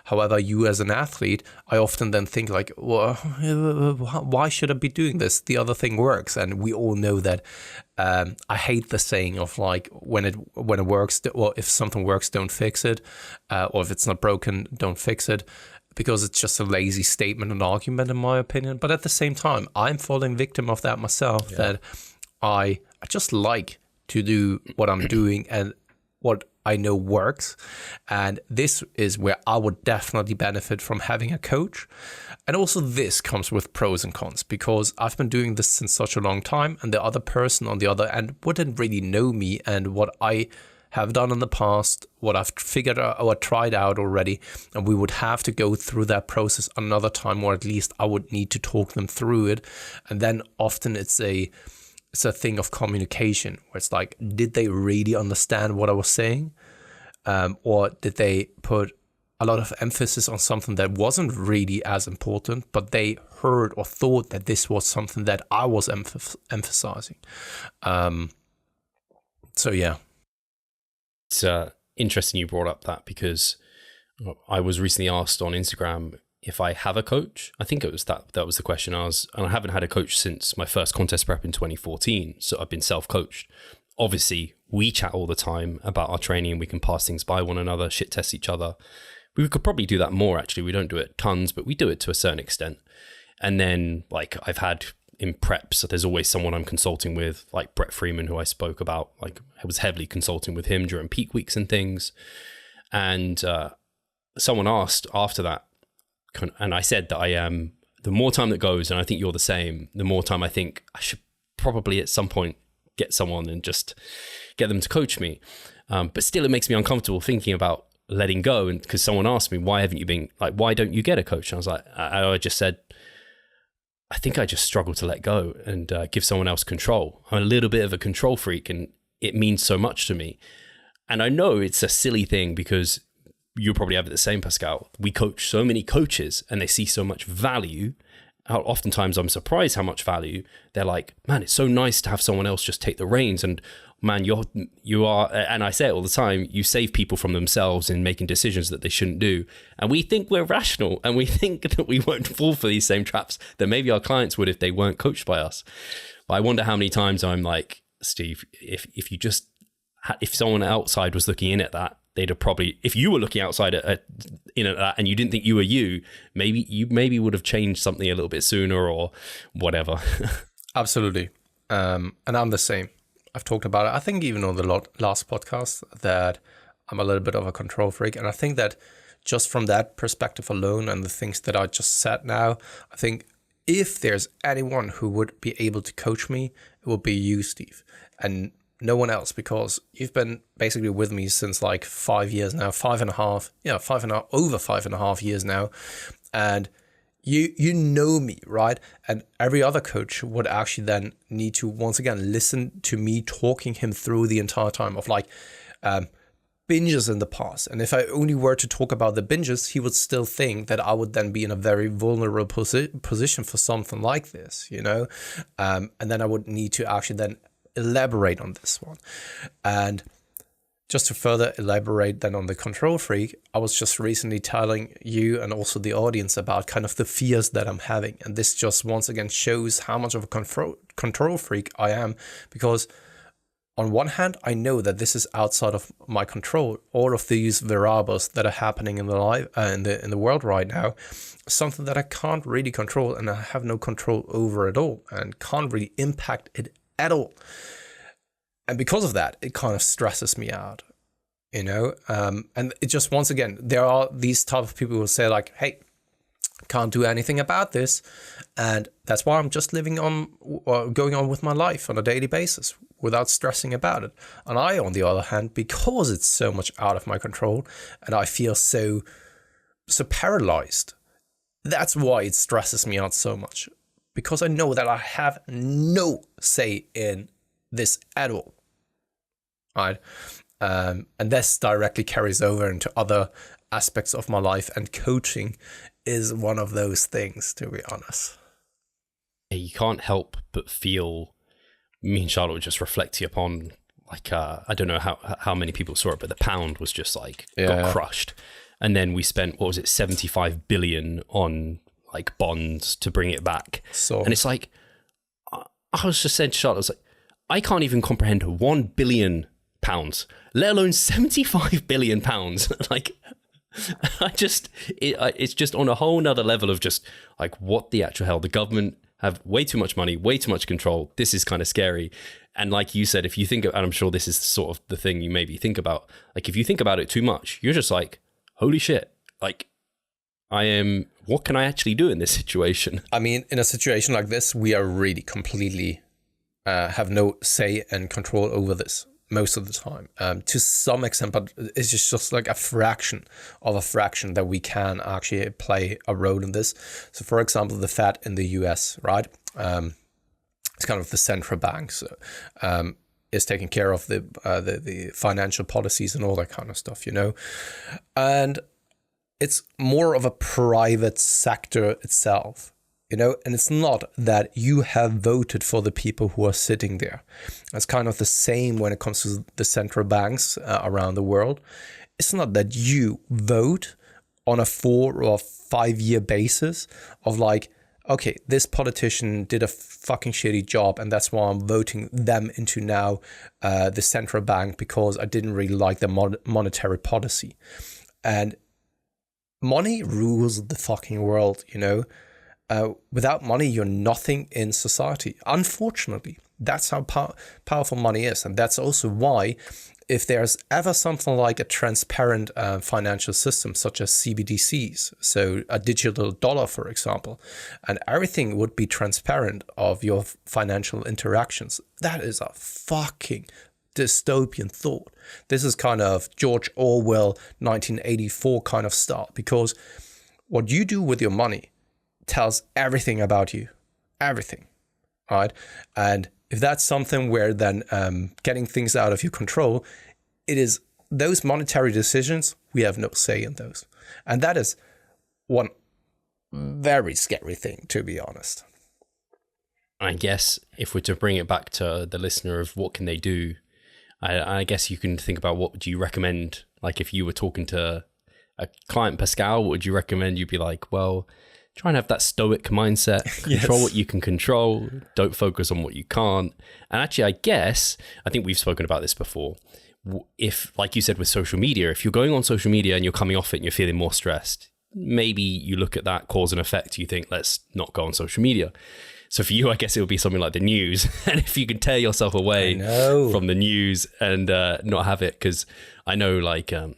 Speaker 3: However, you as an athlete, I often then think like, well, why should I be doing this? The other thing works. And we all know that. I hate the saying of like, when it works, or if something works, don't fix it. Or if it's not broken, don't fix it. Because it's just a lazy statement and argument, in my opinion. But at the same time, I'm falling victim of that myself, that I just like to do what I'm doing and what I know works. And this is where I would definitely benefit from having a coach. And also this comes with pros and cons, because I've been doing this since such a long time, and the other person on the other end wouldn't really know me and what I have done in the past, what I've figured out or tried out already, and we would have to go through that process another time, or at least I would need to talk them through it. And then often it's a thing of communication, where it's like, did they really understand what I was saying? Or did they put a lot of emphasis on something that wasn't really as important, but they heard or thought that this was something that I was emphasizing? So yeah.
Speaker 2: It's interesting you brought up that, because I was recently asked on Instagram if I have a coach. I think it was that was the question. And I haven't had a coach since my first contest prep in 2014. So I've been self-coached. Obviously, we chat all the time about our training. We can pass things by one another, shit test each other. We could probably do that more, actually. We don't do it tons, but we do it to a certain extent. And then like I've had in preps, there's always someone I'm consulting with, like Brett Freeman, who I spoke about. Like I was heavily consulting with him during peak weeks and things. And someone asked after that, and I said that I am, the more time that goes, and I think you're the same, the more time I think I should probably at some point get someone and just get them to coach me. But still, it makes me uncomfortable thinking about letting go. And because someone asked me, why don't you get a coach? And I was like, I just said, I think I just struggle to let go and give someone else control. I'm a little bit of a control freak, and it means so much to me. And I know it's a silly thing, because you probably have it the same, Pascal. We coach so many coaches and they see so much value. Oftentimes I'm surprised how much value. They're like, man, it's so nice to have someone else just take the reins. And man, you are, and I say it all the time, you save people from themselves in making decisions that they shouldn't do. And we think we're rational, and we think that we won't fall for these same traps that maybe our clients would if they weren't coached by us. But I wonder how many times I'm like, Steve, if someone outside was looking in at that, they'd have probably, if you were looking outside at that and you didn't think you were you maybe would have changed something a little bit sooner or whatever.
Speaker 3: Absolutely. And I'm the same. I've talked about it, I think even on the last podcast, that I'm a little bit of a control freak. And I think that just from that perspective alone and the things that I just said now, I think if there's anyone who would be able to coach me, it would be you, Steve, and no one else, because you've been basically with me since like 5 years now, 5.5, over 5.5 years now. And you know me, right? And every other coach would actually then need to once again listen to me talking him through the entire time of like binges in the past. And if I only were to talk about the binges, he would still think that I would then be in a very vulnerable position for something like this, you know? And then I would need to actually then elaborate on this one. And just to further elaborate then on the control freak, I was just recently telling you and also the audience about kind of the fears that I'm having. And this just once again shows how much of a control freak I am, because on one hand, I know that this is outside of my control. All of these variables that are happening in the life in the world right now, something that I can't really control, and I have no control over at all, and can't really impact it at all. And because of that, it kind of stresses me out, you know. And it just, once again, there are these type of people who say like, "Hey, can't do anything about this," and that's why I'm just living on or going on with my life on a daily basis without stressing about it. And I, on the other hand, because it's so much out of my control and I feel so paralyzed, that's why it stresses me out so much, because I know that I have no say in this at all, right? And this directly carries over into other aspects of my life, and coaching is one of those things, to be honest.
Speaker 2: You can't help but feel, me and Charlotte were just reflecting upon, like, I don't know how many people saw it, but the pound was just like, got crushed. And then we spent, what was it, 75 billion on like bonds to bring it back. So, and it's like, I was just saying to Charlotte, I was like, I can't even comprehend £1 billion, let alone 75 billion pounds. Like, it's just on a whole nother level of just like, what the actual hell? The government have way too much money, way too much control. This is kind of scary. And like you said, if you think, and I'm sure this is sort of the thing you maybe think about, like if you think about it too much, you're just like, holy shit, like what can I actually do in this situation? I mean,
Speaker 3: in a situation like this, we are really completely have no say and control over this most of the time, to some extent, but it's just like a fraction that we can actually play a role in this. So for example, the Fed in the US, right? It's kind of the central bank, so, is taking care of the financial policies and all that kind of stuff, you know? And it's more of a private sector itself, you know, and it's not that you have voted for the people who are sitting there. It's kind of the same when it comes to the central banks around the world. It's not that you vote on a 4 or 5 year basis of like, okay, this politician did a fucking shitty job, and that's why I'm voting them into now the central bank, because I didn't really like the monetary policy. And money rules the fucking world, you know. Without money, you're nothing in society. Unfortunately, that's how powerful money is. And that's also why, if there's ever something like a transparent financial system, such as CBDCs, so a digital dollar, for example, and everything would be transparent of your financial interactions, that is a fucking dystopian thought. This is kind of George Orwell 1984 kind of stuff, because what you do with your money tells everything about you, everything, right? And if that's something where then getting things out of your control, it is those monetary decisions, we have no say in those. And that is one very scary thing, to be honest.
Speaker 2: I guess if we're to bring it back to the listener of what can they do, I guess you can think about, what would you recommend? Like if you were talking to a client, Pascal, what would you recommend? You'd be like, well, try and have that stoic mindset, control what you can control, don't focus on what you can't. And actually, I think we've spoken about this before. If, like you said, with social media, if you're going on social media and you're coming off it and you're feeling more stressed, maybe you look at that cause and effect, you think, let's not go on social media. So for you, I guess it would be something like the news. And if you can tear yourself away from the news and not have it, because I know like a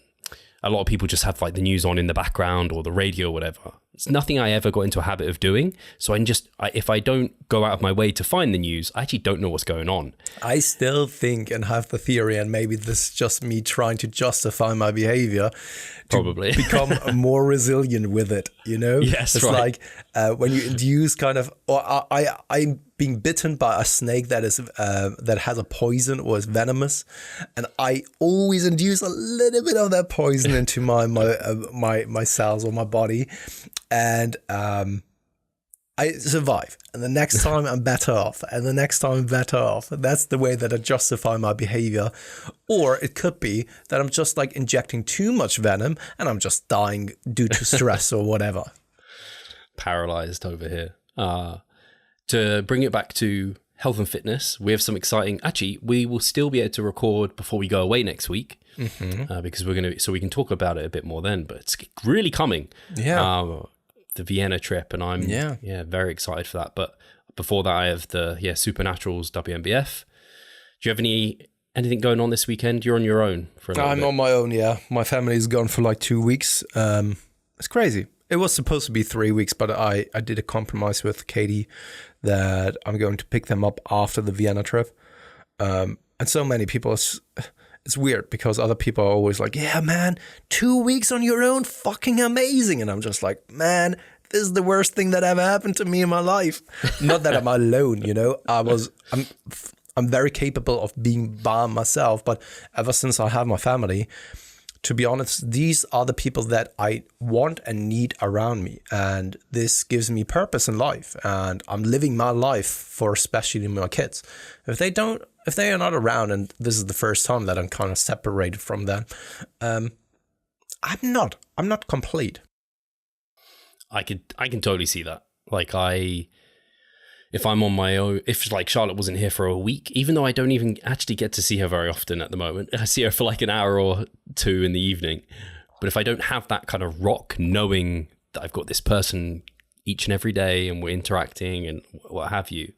Speaker 2: lot of people just have like the news on in the background or the radio or whatever. It's nothing I ever got into a habit of doing. So if I don't go out of my way to find the news, I actually don't know what's going on.
Speaker 3: I still think and have the theory, and maybe this is just me trying to justify my behavior,
Speaker 2: probably
Speaker 3: become more resilient with it, you know?
Speaker 2: Yes,
Speaker 3: it's
Speaker 2: right.
Speaker 3: Like when you induce kind of, or I'm being bitten by a snake that is that has a poison or is venomous, and I always induce a little bit of that poison into my cells or my body, and I survive. And the next time I'm better off, and the next time I'm better off. That's the way that I justify my behavior. Or it could be that I'm just like injecting too much venom and I'm just dying due to stress or whatever.
Speaker 2: Paralyzed over here. To bring it back to health and fitness. We have some exciting. Actually, we will still be able to record before we go away next week, because we're going to. So we can talk about it a bit more then. But it's really coming.
Speaker 3: Yeah.
Speaker 2: The Vienna trip, and I'm very excited for that. But before that, I have the Supernaturals WNBF. Do you have anything going on this weekend? You're on your own for a little bit.
Speaker 3: On my own. Yeah, my family's gone for like 2 weeks. It's crazy. It was supposed to be 3 weeks, but I did a compromise with Katie that I'm going to pick them up after the Vienna trip. And so many people, it's weird because other people are always like, yeah, man, 2 weeks on your own, fucking amazing. And I'm just like, man, this is the worst thing that ever happened to me in my life. Not that I'm alone, you know. I'm very capable of being by myself, but ever since I have my family, to be honest, these are the people that I want and need around me. And this gives me purpose in life. And I'm living my life for especially my kids. If they are not around, and this is the first time that I'm kind of separated from them, I'm not complete.
Speaker 2: I can totally see that. Like if I'm on my own, if like Charlotte wasn't here for a week, even though I don't even actually get to see her very often at the moment, I see her for like an hour or two in the evening. But if I don't have that kind of rock, knowing that I've got this person each and every day and we're interacting and what have you,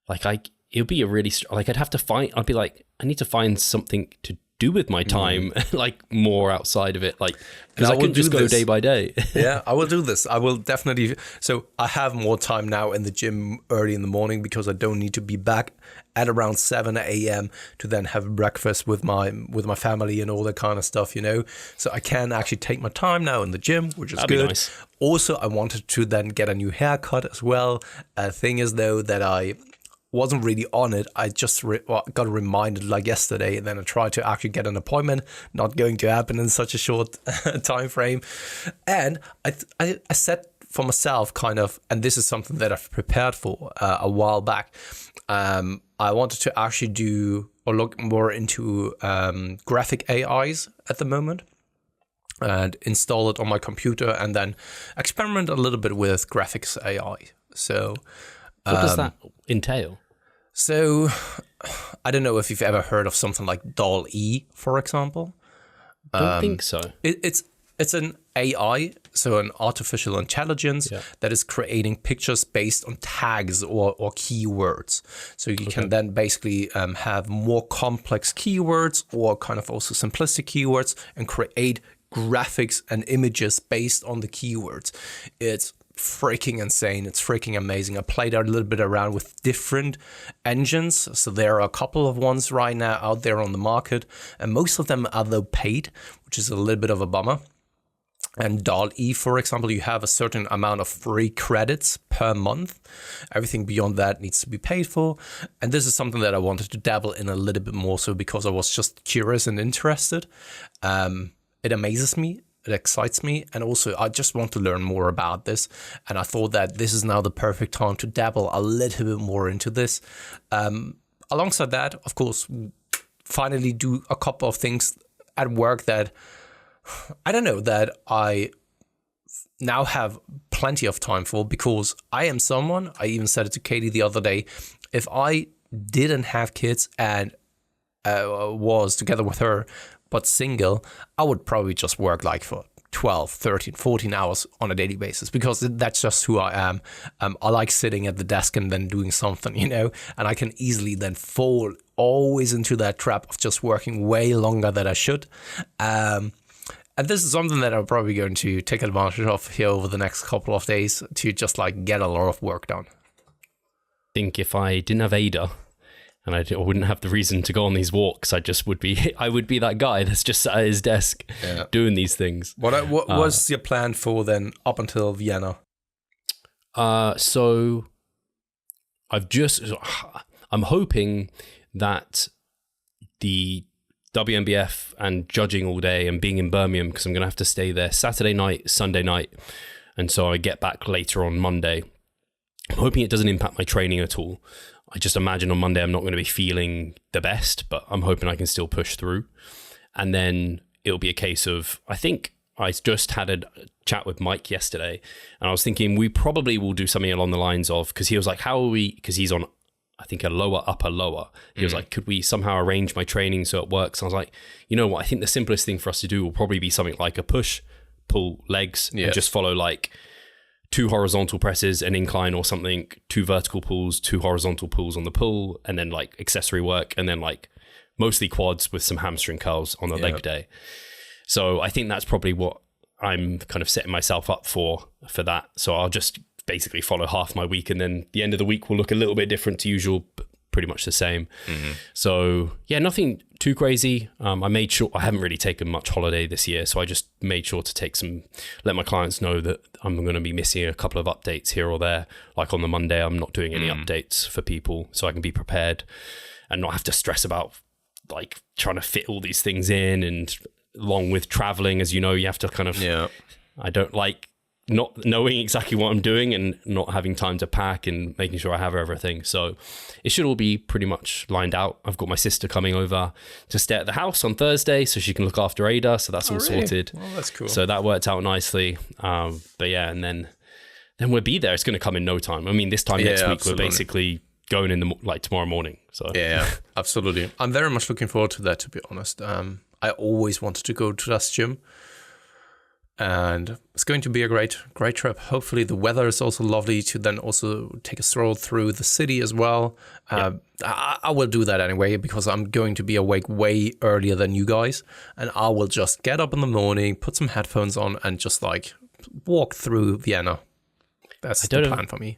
Speaker 2: like it would be a really, like I'd be like, I need to find something to do with my time, like more outside of it, like, because I can just go day by day.
Speaker 3: Yeah, I will do this. I will definitely. So I have more time now in the gym early in the morning because I don't need to be back at around 7 a.m. to then have breakfast with my family and all that kind of stuff, you know. So I can actually take my time now in the gym, which is good. Nice. Also, I wanted to then get a new haircut as well. Thing is though that I wasn't really on it. I just got reminded like yesterday, and then I tried to actually get an appointment. Not going to happen in such a short time frame. And I set for myself kind of, and this is something that I've prepared for a while back. I wanted to actually do or look more into graphic AIs at the moment and install it on my computer and then experiment a little bit with graphics AI. So
Speaker 2: what does that entail?
Speaker 3: So, I don't know if you've ever heard of something like DALL-E, for example.
Speaker 2: Don't think so.
Speaker 3: It's an AI, so an artificial intelligence that is creating pictures based on tags or keywords. So you can then basically have more complex keywords or kind of also simplistic keywords and create graphics and images based on the keywords. It's freaking insane. It's freaking amazing. I played a little bit around with different engines. So there are a couple of ones right now out there on the market, and most of them are though paid, which is a little bit of a bummer. And DALL-E, for example, you have a certain amount of free credits per month. Everything beyond that needs to be paid for. And this is something that I wanted to dabble in a little bit more so because I was just curious and interested. It amazes me. It excites me, and also I just want to learn more about this, and I thought that this is now the perfect time to dabble a little bit more into this. Alongside that, of course, finally do a couple of things at work that I don't know, that I now have plenty of time for, because I am someone, I even said it to Katie the other day, if I didn't have kids and was together with her, but single, I would probably just work like for 12, 13, 14 hours on a daily basis, because that's just who I am. I like sitting at the desk and then doing something, you know, and I can easily then fall always into that trap of just working way longer than I should. And this is something that I'm probably going to take advantage of here over the next couple of days to just like get a lot of work done.
Speaker 2: I think if I didn't have Ada, and I wouldn't have the reason to go on these walks, I would be that guy that's just sat at his desk doing these things.
Speaker 3: What was your plan for then up until Vienna?
Speaker 2: So I'm hoping that the WNBF and judging all day and being in Birmingham, because I'm going to have to stay there Saturday night, Sunday night. And so I get back later on Monday. I'm hoping it doesn't impact my training at all. I just imagine on Monday I'm not going to be feeling the best, but I'm hoping I can still push through. And then it'll be a case of, I think I just had a chat with Mike yesterday, and I was thinking we probably will do something along the lines of, because he was like, how are we, because he's on I think a lower, upper, lower. He was like, could we somehow arrange my training so it works? And I was like, you know what? I think the simplest thing for us to do will probably be something like a push, pull, legs, and just follow like 2 horizontal presses, an incline or something, 2 vertical pulls, 2 horizontal pulls on the pull, and then like accessory work, and then like mostly quads with some hamstring curls on the leg day. So I think that's probably what I'm kind of setting myself up for that. So I'll just basically follow half my week, and then the end of the week will look a little bit different to usual, but pretty much the same. So yeah, nothing too crazy. I made sure I haven't really taken much holiday this year, so I just made sure to let my clients know that I'm going to be missing a couple of updates here or there. Like on the Monday, I'm not doing any updates for people, so I can be prepared and not have to stress about like trying to fit all these things in. And along with traveling, as you know, you have to kind of, I don't like not knowing exactly what I'm doing and not having time to pack and making sure I have everything. So it should all be pretty much lined out. I've got my sister coming over to stay at the house on Thursday so she can look after Ada. So that's all sorted.
Speaker 3: Oh, that's cool.
Speaker 2: So that worked out nicely. But yeah, and then we'll be there. It's going to come in no time. I mean, this time next week, we're basically going in tomorrow morning. So
Speaker 3: yeah, absolutely. I'm very much looking forward to that, to be honest. I always wanted to go to that gym. And it's going to be a great trip. Hopefully the weather is also lovely to then also take a stroll through the city as well. I will do that anyway because I'm going to be awake way earlier than you guys. And I will just get up in the morning, put some headphones on and just like walk through Vienna. That's the plan for me.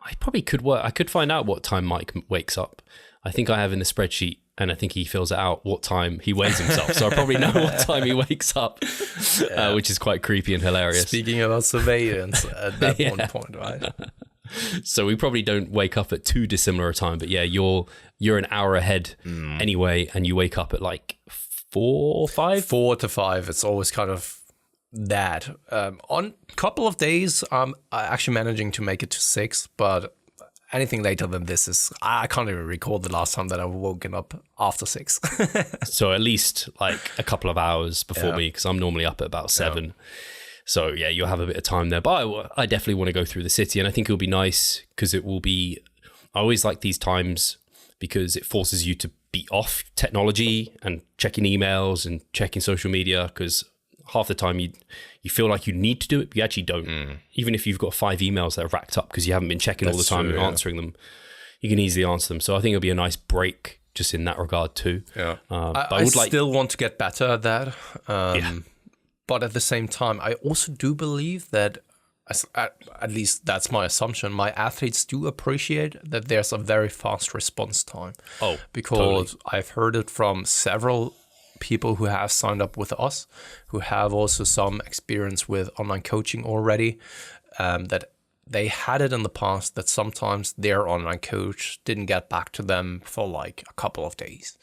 Speaker 2: I probably could work. I could find out what time Mike wakes up. I think I have in the spreadsheet, and I think he fills it out what time he weighs himself. So I probably know what time he wakes up, which is quite creepy and hilarious.
Speaker 3: Speaking about surveillance at that one point, right?
Speaker 2: So we probably don't wake up at too dissimilar a time, but yeah, you're an hour ahead anyway, and you wake up at like 4 or 5?
Speaker 3: 4 to 5. It's always kind of that. On a couple of days, I'm actually managing to make it to 6, but anything later than this is, I can't even recall the last time that I've woken up after 6.
Speaker 2: So at least like a couple of hours before me, because I'm normally up at about 7. Yeah. So yeah, you'll have a bit of time there. But I definitely want to go through the city, and I think it'll be nice because it will be, I always like these times because it forces you to be off technology and checking emails and checking social media, because half the time you feel like you need to do it, but you actually don't. Even if you've got 5 emails that are racked up because you haven't been checking all the time and answering them, you can easily answer them. So I think it'll be a nice break just in that regard too.
Speaker 3: Yeah, but I still want to get better at that. But at the same time, I also do believe that, at least that's my assumption, my athletes do appreciate that there's a very fast response time.
Speaker 2: Oh,
Speaker 3: because totally. I've heard it from several people who have signed up with us, who have also some experience with online coaching already, that they had it in the past that sometimes their online coach didn't get back to them for like a couple of days.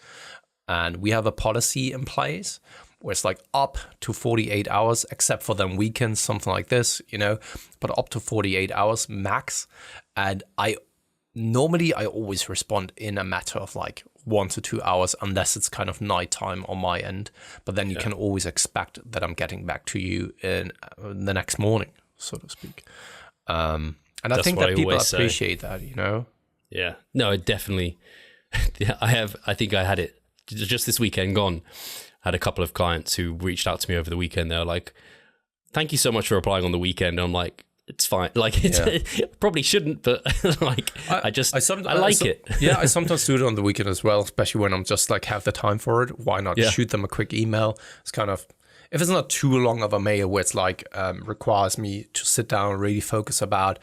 Speaker 3: And we have a policy in place where it's like up to 48 hours, except for them weekends, something like this, but up to 48 hours max. And I always respond in a matter of like 1 to 2 hours, unless it's kind of nighttime on my end. But then you can always expect that I'm getting back to you in the next morning, so to speak. And I think that people appreciate that,
Speaker 2: Yeah, no, it definitely. I think I had it just this weekend gone. I had a couple of clients who reached out to me over the weekend. They're like, "Thank you so much for applying on the weekend." I'm like, it's fine. Like, probably shouldn't, but like, I like it.
Speaker 3: Yeah, I sometimes do it on the weekend as well, especially when I'm just like have the time for it. Why not shoot them a quick email? It's kind of, if it's not too long of a mail where it's like requires me to sit down and really focus about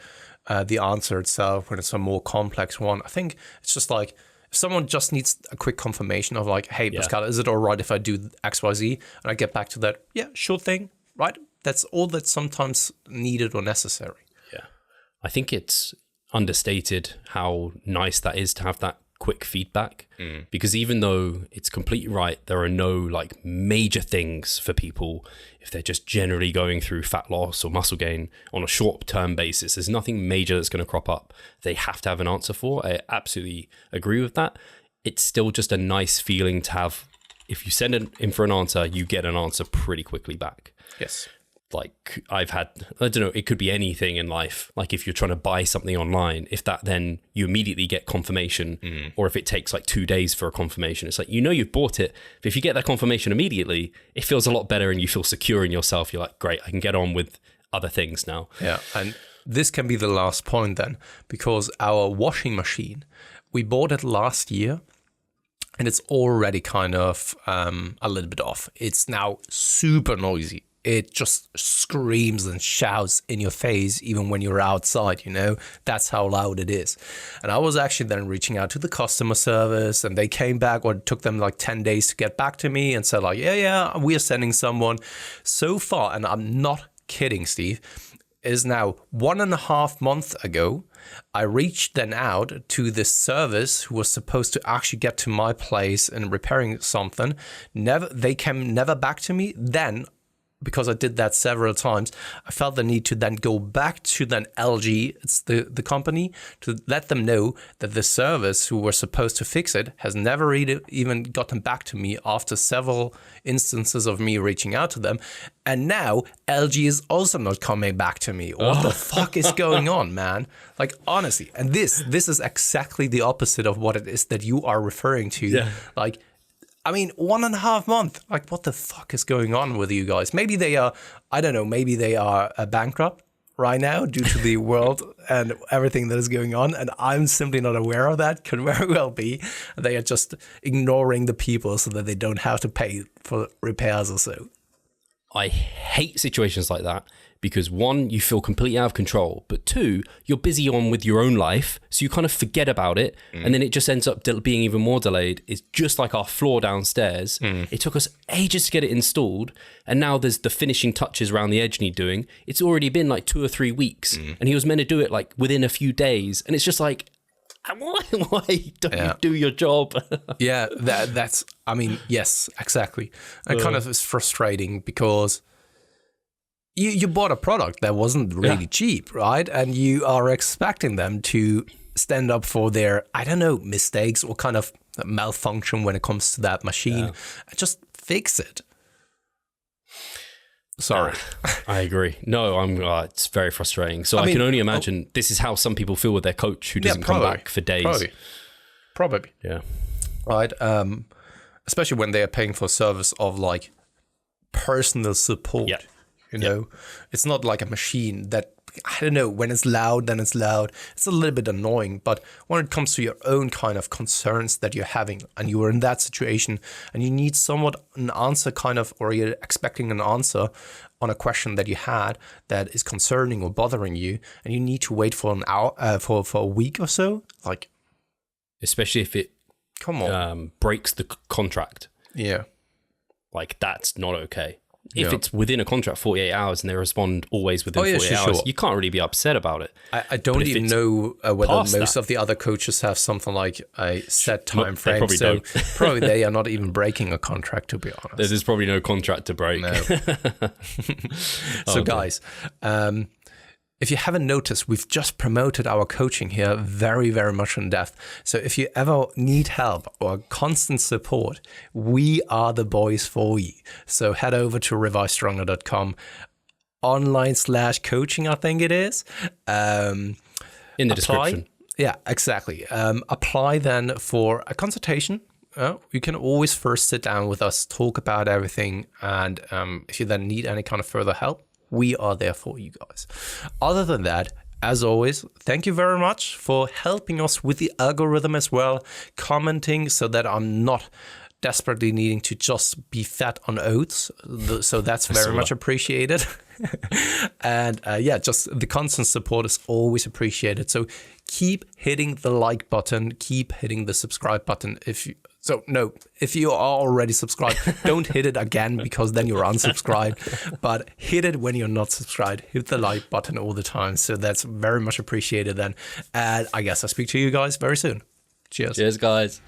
Speaker 3: the answer itself, when it's a more complex one. I think it's just like, if someone just needs a quick confirmation of like, hey, Pascal, is it all right if I do XYZ? And I get back to that, sure thing, right? That's all that's sometimes needed or necessary.
Speaker 2: Yeah. I think it's understated how nice that is to have that quick feedback, because even though it's completely right, there are no like major things for people if they're just generally going through fat loss or muscle gain on a short-term basis. There's nothing major that's going to crop up they have to have an answer for. I absolutely agree with that. It's still just a nice feeling to have. If you send it in for an answer, you get an answer pretty quickly back.
Speaker 3: Yes.
Speaker 2: like I've had, I don't know, it could be anything in life. Like if you're trying to buy something online, if that then you immediately get confirmation, or if it takes like 2 days for a confirmation, it's like, you know, you've bought it. But if you get that confirmation immediately, it feels a lot better and you feel secure in yourself. You're like, great, I can get on with other things now.
Speaker 3: Yeah. And this can be the last point then, because our washing machine, we bought it last year. And it's already kind of a little bit off. It's now super noisy. It just screams and shouts in your face, even when you're outside, you know, that's how loud it is. And I was actually then reaching out to the customer service, and they came back, or it took them like 10 days to get back to me and said like, yeah, we are sending someone. So far, and I'm not kidding, Steve, is now 1.5 months ago, I reached then out to this service who was supposed to actually get to my place and repairing something. They came never back to me. Then, because I did that several times, I felt the need to then go back to then LG, it's the company, to let them know that the service who were supposed to fix it has never even gotten back to me after several instances of me reaching out to them. And now LG is also not coming back to me. What the fuck is going on, man? Like, honestly, and this is exactly the opposite of what it is that you are referring to.
Speaker 2: Yeah.
Speaker 3: Like, I mean, 1.5 months. Like, what the fuck is going on with you guys? Maybe they are, I don't know, maybe they are bankrupt right now due to the world and everything that is going on. And I'm simply not aware of that. Could very well be. They are just ignoring the people so that they don't have to pay for repairs or so.
Speaker 2: I hate situations like that because 1, you feel completely out of control, but 2, you're busy on with your own life, so you kind of forget about it, and then it just ends up being even more delayed. It's just like our floor downstairs. It took us ages to get it installed, and now there's the finishing touches around the edge need doing. It's already been like 2 or 3 weeks, and he was meant to do it like within a few days, and it's just like, why don't you do your job?
Speaker 3: Yeah, that's, I mean, yes, exactly. And kind of is frustrating because you bought a product that wasn't really cheap, right? And you are expecting them to stand up for their, I don't know, mistakes or kind of malfunction when it comes to that machine. And just fix it. Sorry.
Speaker 2: I agree. No, it's very frustrating. So I can only imagine this is how some people feel with their coach who doesn't come back for days.
Speaker 3: Probably.
Speaker 2: Yeah.
Speaker 3: Right. Especially when they are paying for service of like personal support.
Speaker 2: Yeah.
Speaker 3: You know, it's not like a machine that, I don't know, when it's loud, then it's loud. It's a little bit annoying. But when it comes to your own kind of concerns that you're having and you are in that situation and you need somewhat an answer kind of, or you're expecting an answer on a question that you had that is concerning or bothering you, and you need to wait for an hour, for a week or so, like,
Speaker 2: especially if it breaks the contract.
Speaker 3: Yeah.
Speaker 2: Like, that's not okay. If it's within a contract, 48 hours, and they respond always within 48 hours, you can't really be upset about it.
Speaker 3: I don't even know whether most of the other coaches have something like a set time frame.
Speaker 2: They probably don't.
Speaker 3: Probably they are not even breaking a contract, to be honest.
Speaker 2: There's probably no contract to break.
Speaker 3: No. So guys, if you haven't noticed, we've just promoted our coaching here very, very much in depth. So if you ever need help or constant support, we are the boys for you. So head over to revivestronger.com online/coaching, I think it is.
Speaker 2: In the description.
Speaker 3: Yeah, exactly. Apply then for a consultation. You can always first sit down with us, talk about everything. And if you then need any kind of further help, we are there for you guys. Other than that, as always, thank you very much for helping us with the algorithm as well, commenting so that I'm not desperately needing to just be fat on oats. So that's very much appreciated. And just the constant support is always appreciated. So keep hitting the like button, keep hitting the subscribe button. If you are already subscribed, don't hit it again because then you're unsubscribed. But hit it when you're not subscribed. Hit the like button all the time. So that's very much appreciated then. And I guess I'll speak to you guys very soon. Cheers.
Speaker 2: Cheers, guys.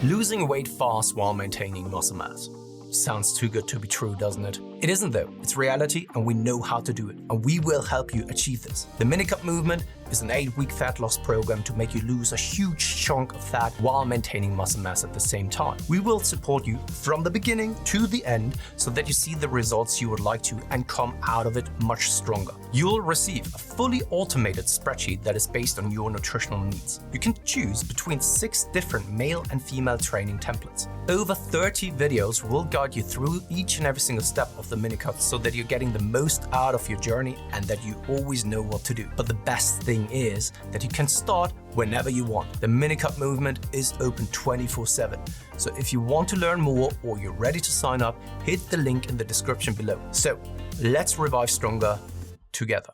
Speaker 1: Losing weight fast while maintaining muscle mass. Sounds too good to be true, doesn't it? It isn't though, it's reality and we know how to do it, and we will help you achieve this. The Minicut Movement is an 8-week fat loss program to make you lose a huge chunk of fat while maintaining muscle mass at the same time. We will support you from the beginning to the end so that you see the results you would like to and come out of it much stronger. You'll receive a fully automated spreadsheet that is based on your nutritional needs. You can choose between 6 different male and female training templates. Over 30 videos will guide you through each and every single step of the Minicut so that you're getting the most out of your journey and that you always know what to do. But the best thing is that you can start whenever you want. The Minicut Movement is open 24/7. So if you want to learn more or you're ready to sign up, hit the link in the description below. So let's revive stronger together.